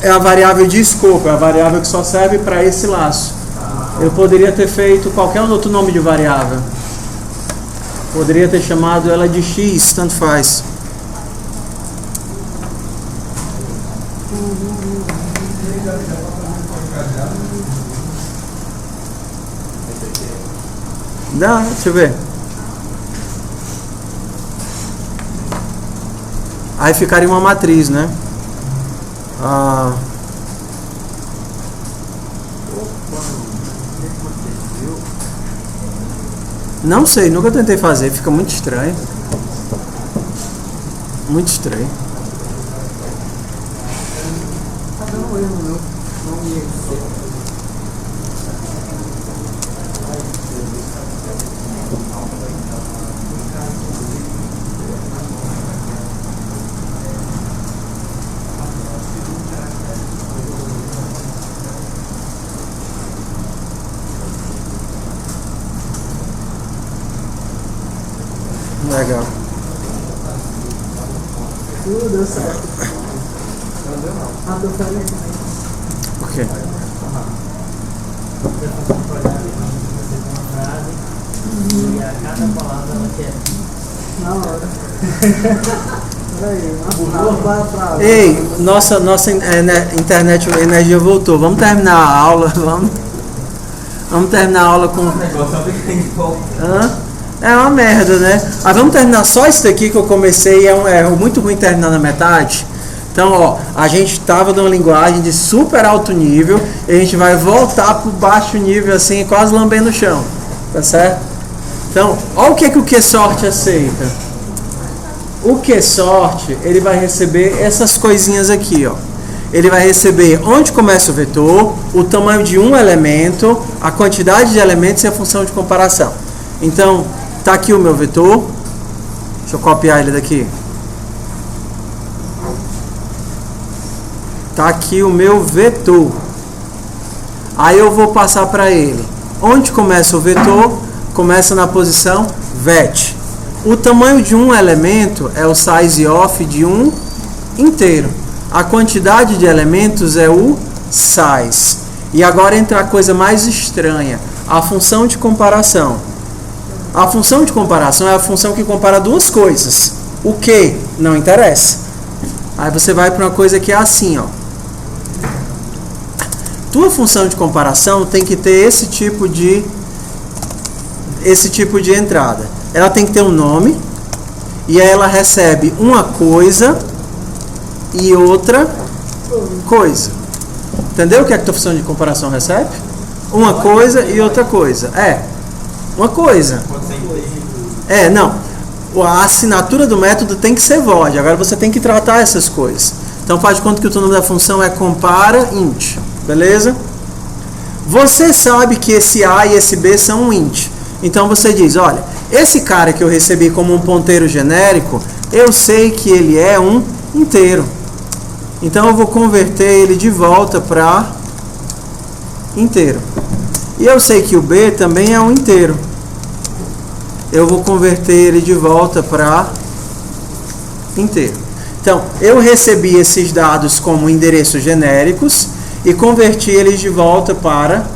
É a variável de escopo, é a variável que só serve para esse laço. Eu poderia ter feito qualquer outro nome de variável. Poderia ter chamado ela de X, tanto faz. Dá, deixa eu ver. Aí ficaria uma matriz, né? Não sei, nunca tentei fazer, fica muito estranho. Muito estranho. Tá dando erro, não ia ser. Legal. Tudo deu certo. Ah, deu certo. Por quê? E a cada palavra ela quer. Na hora. Peraí, uma frase. Ei, nossa internet, a energia voltou. Vamos terminar a aula, vamos terminar a aula com... Hã? É uma merda, né? Mas vamos terminar só isso daqui que eu comecei, é muito ruim terminar na metade. Então, ó, a gente estava numa linguagem de super alto nível e a gente vai voltar para o baixo nível, assim, quase lambendo o chão. Tá certo? Então, olha o que o QSort aceita. O QSort, ele vai receber essas coisinhas aqui, ó. Ele vai receber onde começa o vetor, o tamanho de um elemento, a quantidade de elementos e a função de comparação. Então, tá aqui o meu vetor. Deixa eu copiar ele daqui. Tá aqui o meu vetor. Aí eu vou passar para ele. Onde começa o vetor? Começa na posição vet. O tamanho de um elemento é o size of de um inteiro. A quantidade de elementos é o size. E agora entra a coisa mais estranha, a função de comparação. A função de comparação é a função que compara duas coisas. O que? Não interessa. Aí você vai para uma coisa que é assim, ó. Tua função de comparação tem que ter esse tipo de entrada. Ela tem que ter um nome e aí ela recebe uma coisa e outra coisa. Entendeu o que é que tua função de comparação recebe? Uma coisa e outra coisa. Uma coisa. Não. A assinatura do método tem que ser void. Agora você tem que tratar essas coisas. Então faz de conta que o nome da função é compara int. Beleza? Você sabe que esse A e esse B são um int. Então você diz, olha, esse cara que eu recebi como um ponteiro genérico, eu sei que ele é um inteiro. Então eu vou converter ele de volta para inteiro. E eu sei que o B também é um inteiro. Eu vou converter ele de volta para inteiro. Então, eu recebi esses dados como endereços genéricos e converti eles de volta para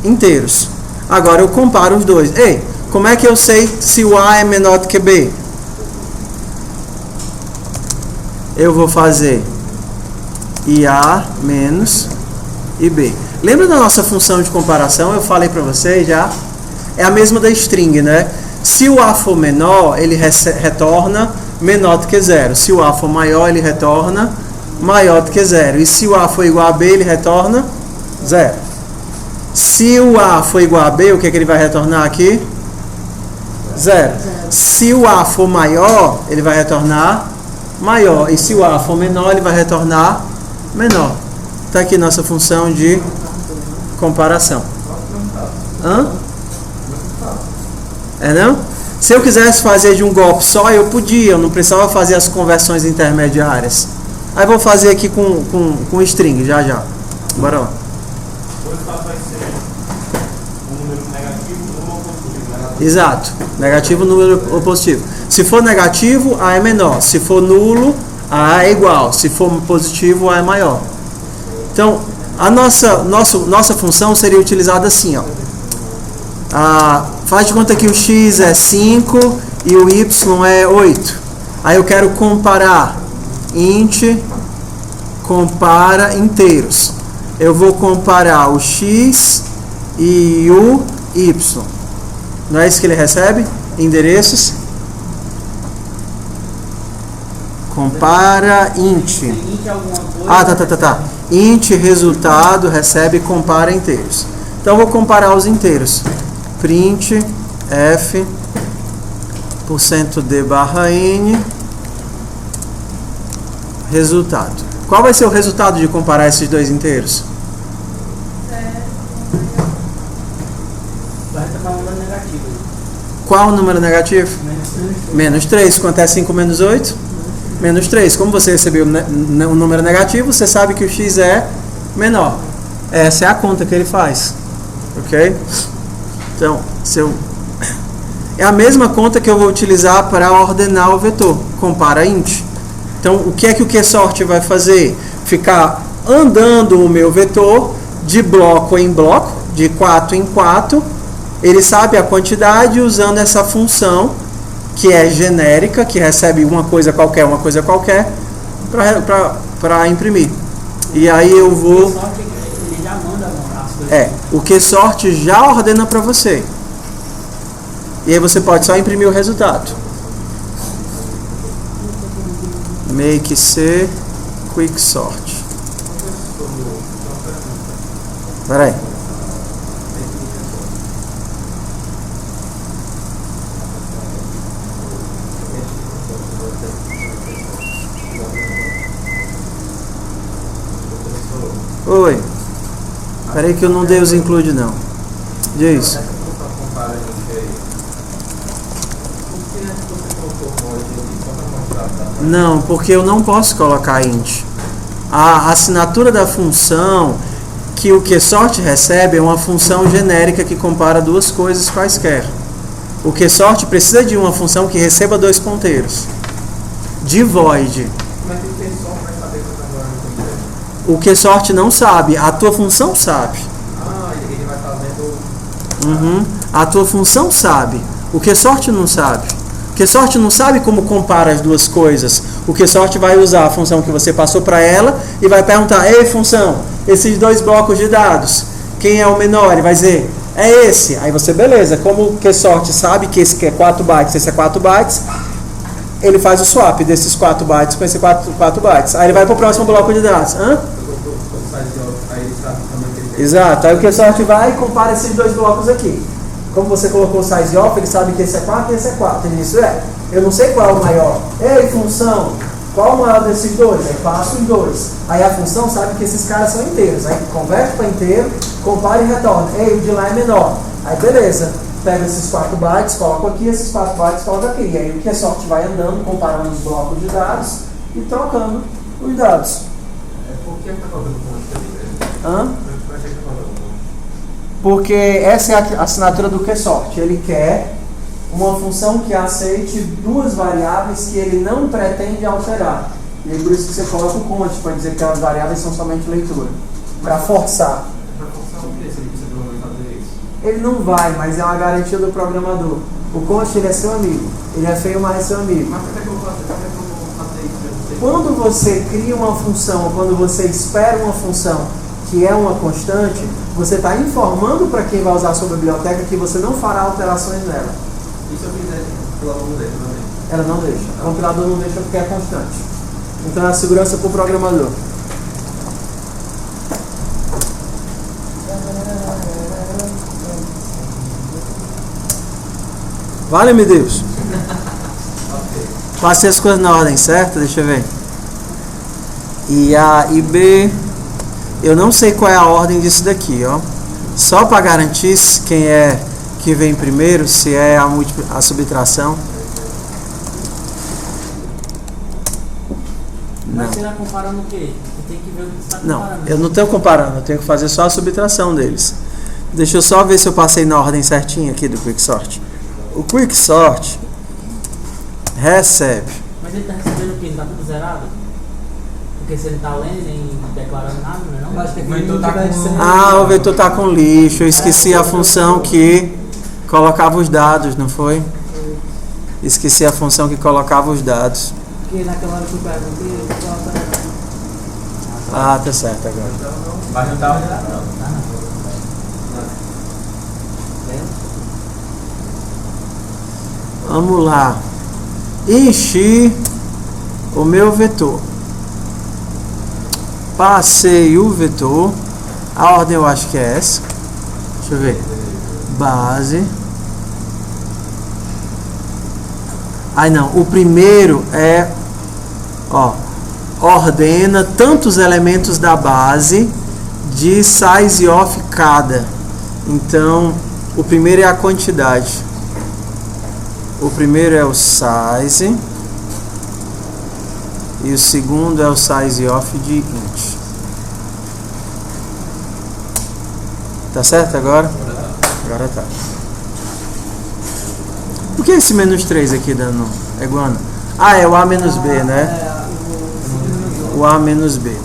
inteiros. Agora eu comparo os dois. Ei, como é que eu sei se o A é menor do que B? Eu vou fazer IA menos IB. Lembra da nossa função de comparação? Eu falei para vocês já. É a mesma da string, né? Se o A for menor, ele retorna menor do que zero. Se o A for maior, ele retorna maior do que zero. E se o A for igual a B, ele retorna zero. Se o A for igual a B, o que é que ele vai retornar aqui? Zero. Se o A for maior, ele vai retornar maior. E se o A for menor, ele vai retornar menor. Está aqui nossa função de comparação. Hã? É não? Se eu quisesse fazer de um golpe só, eu podia. Eu não precisava fazer as conversões intermediárias. Aí vou fazer aqui com string, já. Bora lá. O resultado vai ser um número negativo, número ou positivo. Exato. Negativo, número ou positivo. Se for negativo, A é menor. Se for nulo, A é igual. Se for positivo, A é maior. Então, a nossa função seria utilizada assim, ó. Faz de conta que o x é 5 e o y é 8. Aí eu quero comparar. Int compara inteiros. Eu vou comparar o x e o y. Não é isso que ele recebe? Endereços. Compara int. Tá. Int resultado recebe compara inteiros. Então eu vou comparar os inteiros. Print f %d/n resultado. Qual vai ser o resultado de comparar esses dois inteiros? Vai retornar um número negativo. Qual o número negativo? Menos 3. Quanto é 5 menos 8? Menos 3. Como você recebeu um número negativo, você sabe que o x é menor. Essa é a conta que ele faz. Ok? Então, é a mesma conta que eu vou utilizar para ordenar o vetor. Compara int. Então, o que é que o QSort vai fazer? Ficar andando o meu vetor de bloco em bloco, de 4 em 4. Ele sabe a quantidade usando essa função, que é genérica, que recebe uma coisa qualquer, para imprimir. E aí eu vou... Ele já manda as coisas. O QSort já ordena para você. E aí você pode só imprimir o resultado. Make C quicksort. Espera aí. Oi. Espera aí que eu não dei os include não. Diz. Não, porque eu não posso colocar int. A assinatura da função que o QSort recebe é uma função genérica que compara duas coisas quaisquer. O QSort precisa de uma função que receba dois ponteiros. De void. Mas o QSort vai saber que está agora no O QSort não sabe, a tua função sabe. Ele vai estar vendo... A tua função sabe. O QSort não sabe. O QSort não sabe como compara as duas coisas. O QSort vai usar a função que você passou para ela e vai perguntar: ei, função, esses dois blocos de dados, quem é o menor? Ele vai dizer: é esse. Aí você, beleza, como o QSort sabe que esse aqui é 4 bytes, esse é 4 bytes, ele faz o swap desses 4 bytes com esse 4 bytes. Aí ele vai para o próximo bloco de dados. Exato. Aí o QSort vai e compara esses dois blocos aqui. Como você colocou o size off, ele sabe que esse é 4 e esse é 4. Ele disse: eu não sei qual é o maior. Ei, função, qual é o maior desses dois? Aí passo os dois. Aí a função sabe que esses caras são inteiros. Aí converte para inteiro, compara e retorna. Ei, o de lá é menor. Aí beleza, pega esses 4 bytes, coloco aqui, esses 4 bytes, coloco aqui. E aí o QSort vai andando, comparando os blocos de dados e trocando os dados. Por que está falando com Hã? Porque essa é a assinatura do QSort. Ele quer uma função que aceite duas variáveis que ele não pretende alterar. E é por isso que você coloca o conte, para dizer que as variáveis são somente leitura. Para forçar. Para forçar o que? Se ele precisa fazer isso? Ele não vai, mas é uma garantia do programador. O const, ele é seu amigo. Ele é feio, mas é seu amigo. Mas como é que eu vou fazer isso? Quando você cria uma função, ou quando você espera uma função que é uma constante, você está informando para quem vai usar a sua biblioteca que você não fará alterações nela. E se eu fizer pela não deixa também? Ela não deixa. O compilador não deixa porque é constante. Então é a segurança para o programador. Vale-me Deus. Passei as coisas na ordem certa, deixa eu ver. E A e B. Eu não sei qual é a ordem disso daqui, ó. Só para garantir quem é que vem primeiro, se é a subtração. Mas você está comparando o quê? Você tem que ver o que você está comparando. Não, eu não estou comparando, eu tenho que fazer só a subtração deles. Deixa eu só ver se eu passei na ordem certinha aqui do Quicksort. O Quicksort recebe. Mas ele está recebendo o quê? Está tudo zerado? Porque se ele está lendo e nem declarando nada, não é? Eu acho que aqui Mas não tá tiver com- sendo- Ah, o vetor está com lixo. Eu esqueci a função que colocava os dados, não foi? Esqueci a função que colocava os dados. Porque naquela hora que eu perguntei, eu falava, Ah, tá certo agora. Mas não tá ordenado, não. Vamos lá. Enchi o meu vetor. Passei o vetor. A ordem eu acho que é essa. Deixa eu ver. Base. Ai não, o primeiro é, ó, ordena tantos elementos da base de size of cada. Então, o primeiro é a quantidade. O primeiro é o size e o segundo é o size of de int. Tá certo agora? Agora tá. Por que esse menos 3 aqui dando é guana? Ah, é o A menos B, né? O A menos B.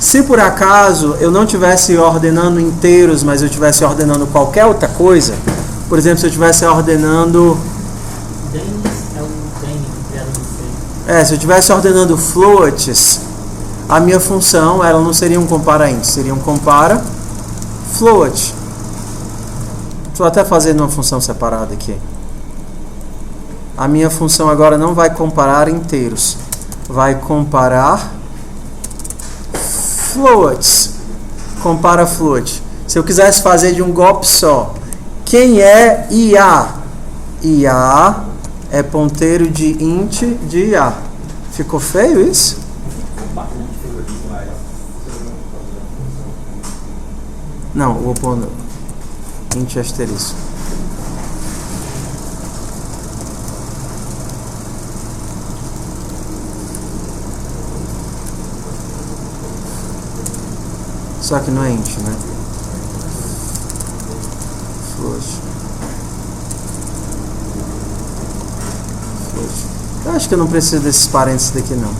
Se por acaso eu não estivesse ordenando inteiros, mas eu estivesse ordenando qualquer outra coisa, por exemplo, se eu estivesse ordenando... Dennis é o Dennis, criado no C. se eu estivesse ordenando floats, a minha função, ela não seria um compara int, seria um compara float. Estou até fazendo uma função separada aqui. A minha função agora não vai comparar inteiros, vai comparar floats. Compara float. Se eu quisesse fazer de um golpe só, quem é IA? IA é ponteiro de int de IA. Ficou feio isso? Não, vou pôr int asterisco. Só que não é int, né? Float. Eu acho que eu não preciso desses parênteses daqui não.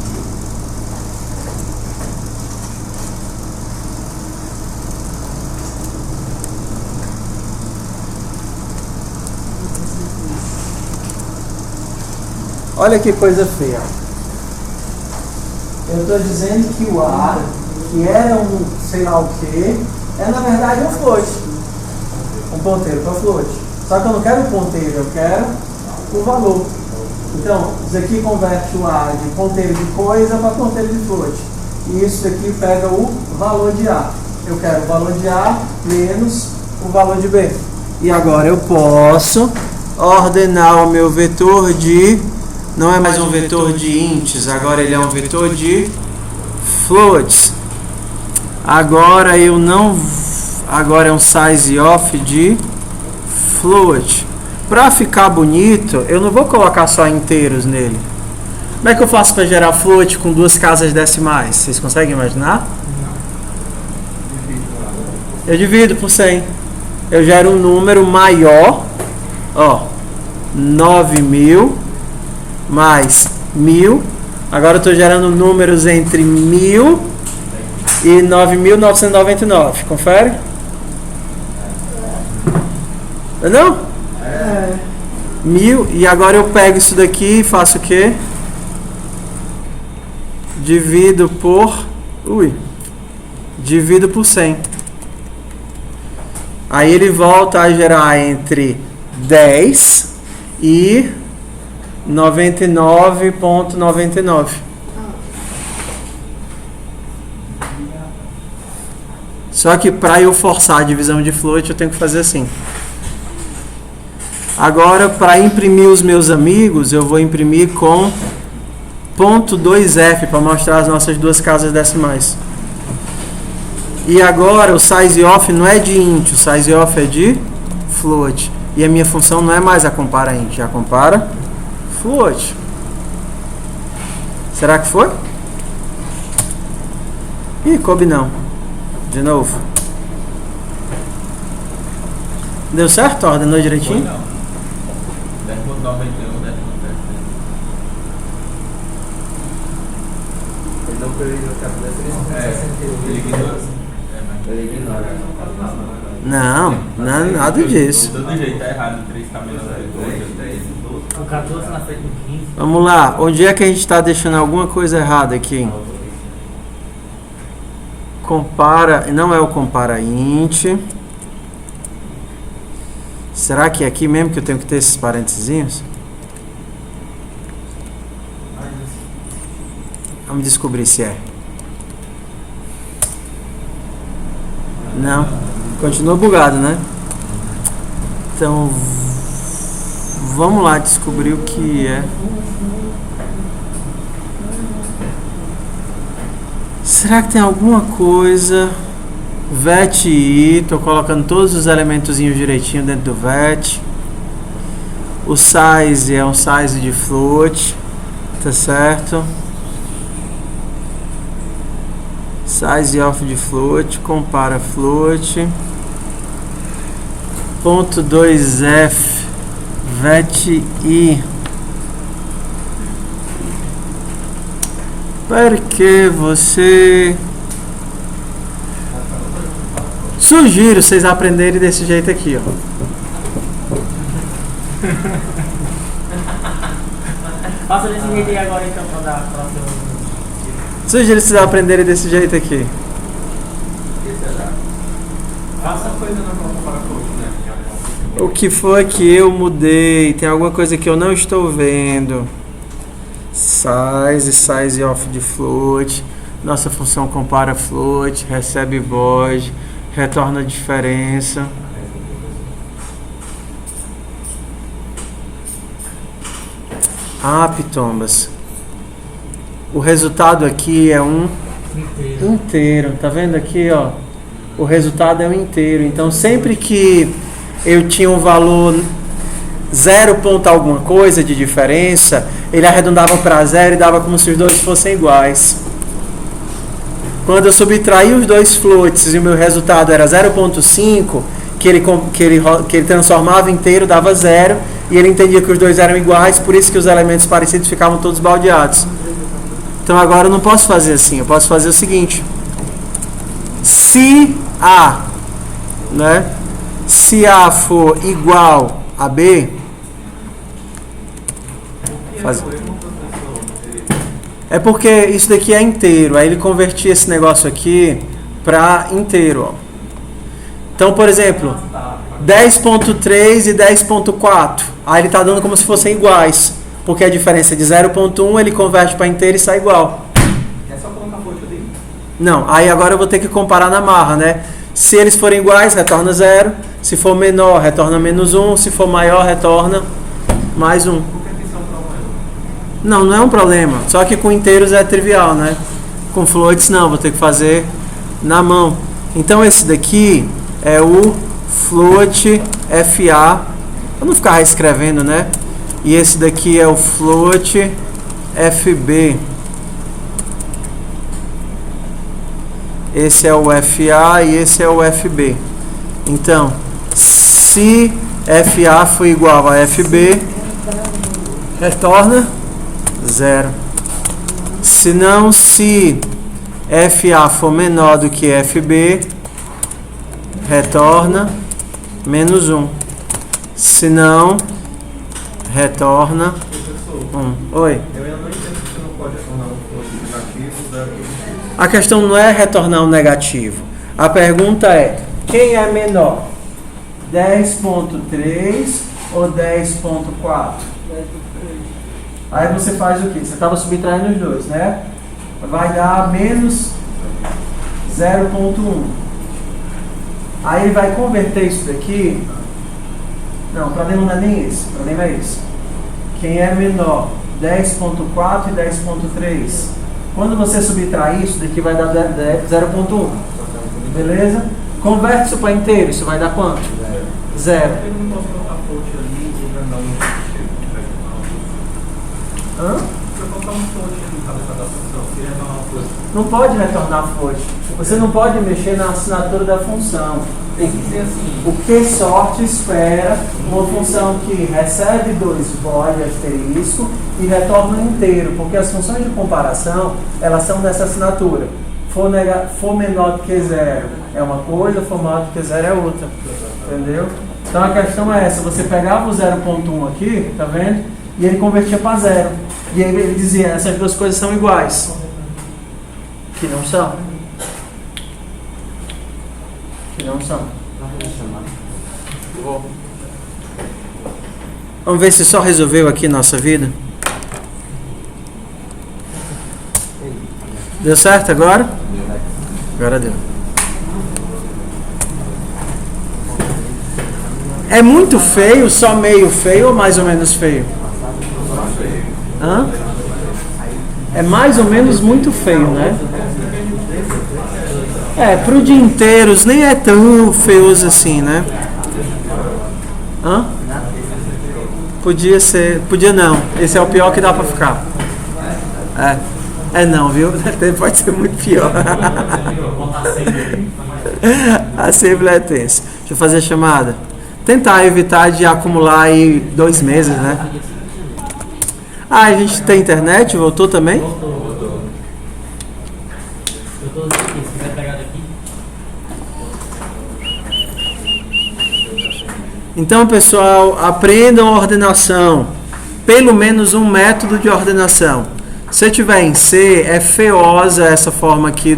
Olha que coisa feia. Eu estou dizendo que o A, que era um sei lá o que, é na verdade um float. Um ponteiro para float. Só que eu não quero o ponteiro, eu quero o valor. Então, isso aqui converte o A de ponteiro de coisa para ponteiro de float. E isso daqui pega o valor de A. Eu quero o valor de A menos o valor de B. E agora eu posso ordenar o meu vetor de... Não é mais um vetor de ints, agora ele é um vetor de floats. Agora eu não... Agora é um size of de float. Para ficar bonito, eu não vou colocar só inteiros nele. Como é que eu faço para gerar float com duas casas decimais? Vocês conseguem imaginar? Eu divido por 100. Eu gero um número maior, ó, 9.000 mais 1.000. Agora eu estou gerando números entre 1.000 e 9.999. Confere? Não? É. 1000, e agora eu pego isso daqui e faço o quê? Divido por 100. Aí ele volta a gerar entre 10 e 99,99. Só que para eu forçar a divisão de float eu tenho que fazer assim. Agora, para imprimir os meus amigos, eu vou imprimir com .2f para mostrar as nossas duas casas decimais. E agora o size of não é de int, o size of é de float. E a minha função não é mais a compara int, é a compara float. Será que foi? Ih, coube não. De novo. Deu certo? Ordenou direitinho? Foi não. 10.91, 10.91. Ele não priorizou o caso da 3.68. Ele ignora. Ele ignora. Não, não é nada disso. De todo jeito, tá errado. 3 tá menor que 2. O 14 na frente do 15. Vamos lá, onde é que a gente está deixando alguma coisa errada aqui? Compara, não é o compara int. Será que é aqui mesmo que eu tenho que ter esses parênteses? Vamos descobrir se é. Não, continua bugado, né? Então, vamos lá descobrir o que é. Será que tem alguma coisa? Vet i, tô colocando todos os elementozinhos direitinho dentro do vet. O size é um size de float, tá certo? Size of de float, compara float. .2f vet i. Porque você... Sugiro vocês aprenderem desse jeito aqui, ó. Faça desse jeito aí agora então para dar próxima. Sugiro vocês aprenderem desse jeito aqui. Faça coisa normal para coach, né? O que foi que eu mudei? Tem alguma coisa que eu não estou vendo. Size of de float. Nossa função compara float, recebe void, retorna a diferença. Ah, pitombas. O resultado aqui é um inteiro. Tá vendo aqui, ó? O resultado é um inteiro. Então, sempre que eu tinha um valor 0 ponto alguma coisa de diferença, ele arredondava para 0 e dava como se os dois fossem iguais. Quando eu subtraí os dois floats e o meu resultado era 0.5, que ele transformava inteiro, dava 0, e ele entendia que os dois eram iguais, por isso que os elementos parecidos ficavam todos baldeados. Então agora eu não posso fazer assim, eu posso fazer o seguinte: se A, né, se A for igual a B, é porque isso daqui é inteiro, aí ele convertia esse negócio aqui para inteiro, ó. Então, por exemplo, 10.3 e 10.4, aí ele está dando como se fossem iguais, porque a diferença é de 0.1 ele converte para inteiro e sai igual. É só colocar força dele. Não, aí agora eu vou ter que comparar na marra, né? Se eles forem iguais, retorna 0, se for menor, retorna menos 1, se for maior, retorna mais 1. Não, não é um problema. Só que com inteiros é trivial, né? Com floats não, vou ter que fazer na mão. Então esse daqui é o float FA. Vou não ficar reescrevendo, né? E esse daqui é o float FB. Esse é o FA e esse é o FB. Então, se FA for igual a FB, retorna 0. Se não, se FA for menor do que FB, retorna menos 1. Se não, retorna 1. Oi. Eu ainda não entendo que você não pode retornar um float negativo, 0. A questão não é retornar um negativo. A pergunta é, quem é menor? 10.3 ou 10.4? Aí você faz o quê? Você estava subtraindo os dois, né? Vai dar menos 0.1. Aí ele vai converter isso daqui. Não, o problema não é nem esse. O problema é esse. Quem é menor? 10.4 e 10.3. Quando você subtrair isso daqui vai dar 0.1. Beleza? Converte isso para inteiro. Isso vai dar quanto? 0. Eu não posso colocar float ali e mandar um Hã? Se eu colocar um float ali no cabeça da função, se retornar um float. Não pode retornar float. Você não pode mexer na assinatura da função. Tem que ser assim. O QSort espera uma função que recebe 2 void asterisco e retorna um inteiro, porque as funções de comparação, elas são dessa assinatura. For menor do que 0 é uma coisa, for maior do que 0 é outra. Entendeu? Então a questão é essa, você pegava o 0.1 aqui, tá vendo? E ele convertia para 0. E aí ele dizia, essas duas coisas são iguais. Que não são. Que não são. Vamos ver se só resolveu aqui nossa vida. Deu certo agora? Agora deu. É muito feio, só meio feio ou mais ou menos feio? Hã? É mais ou menos muito feio, né? Pro dia inteiros nem é tão feioso assim, né? Hã? Podia ser, podia não. Esse é o pior que dá pra ficar. Não, viu? Pode ser muito pior. A Assembly é tensa. Deixa eu fazer a chamada. Tentar evitar de acumular aí 2 meses, né? A gente tem internet? Voltou também? Voltou. Eu tô aqui, se quiser pegar daqui. Então, pessoal, aprendam a ordenação. Pelo menos um método de ordenação. Se tiver em C, é feiosa essa forma aqui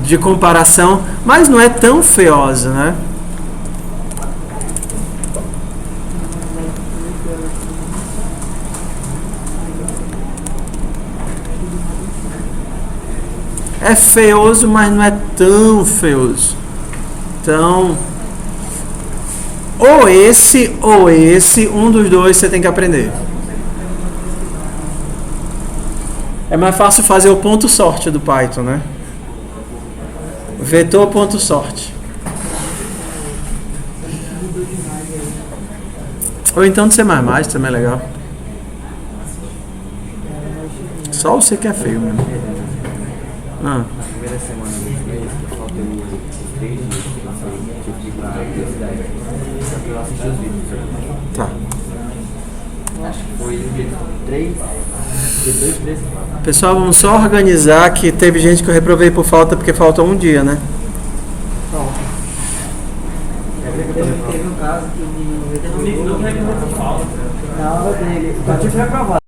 de comparação, mas não é tão feiosa, né? É feioso, mas não é tão feioso. Então, ou esse, um dos dois você tem que aprender. É mais fácil fazer o ponto sorte do Python, né? Vetor ponto sorte. Ou então de C++, também é legal. Só você que é feio mesmo. Na primeira semana do mês, eu faltei os 3 dias que eu tive que ir pra universidade. Só que eu assisti os vídeos. Tá. Acho que foi no dia 3, dia 2, 3 e 4. Pessoal, vamos só organizar que teve gente que eu reprovei por falta porque faltou um dia, né? Teve um caso que o menino Não, não é que eu vou te falar. na aula dele, eu tive reprovado.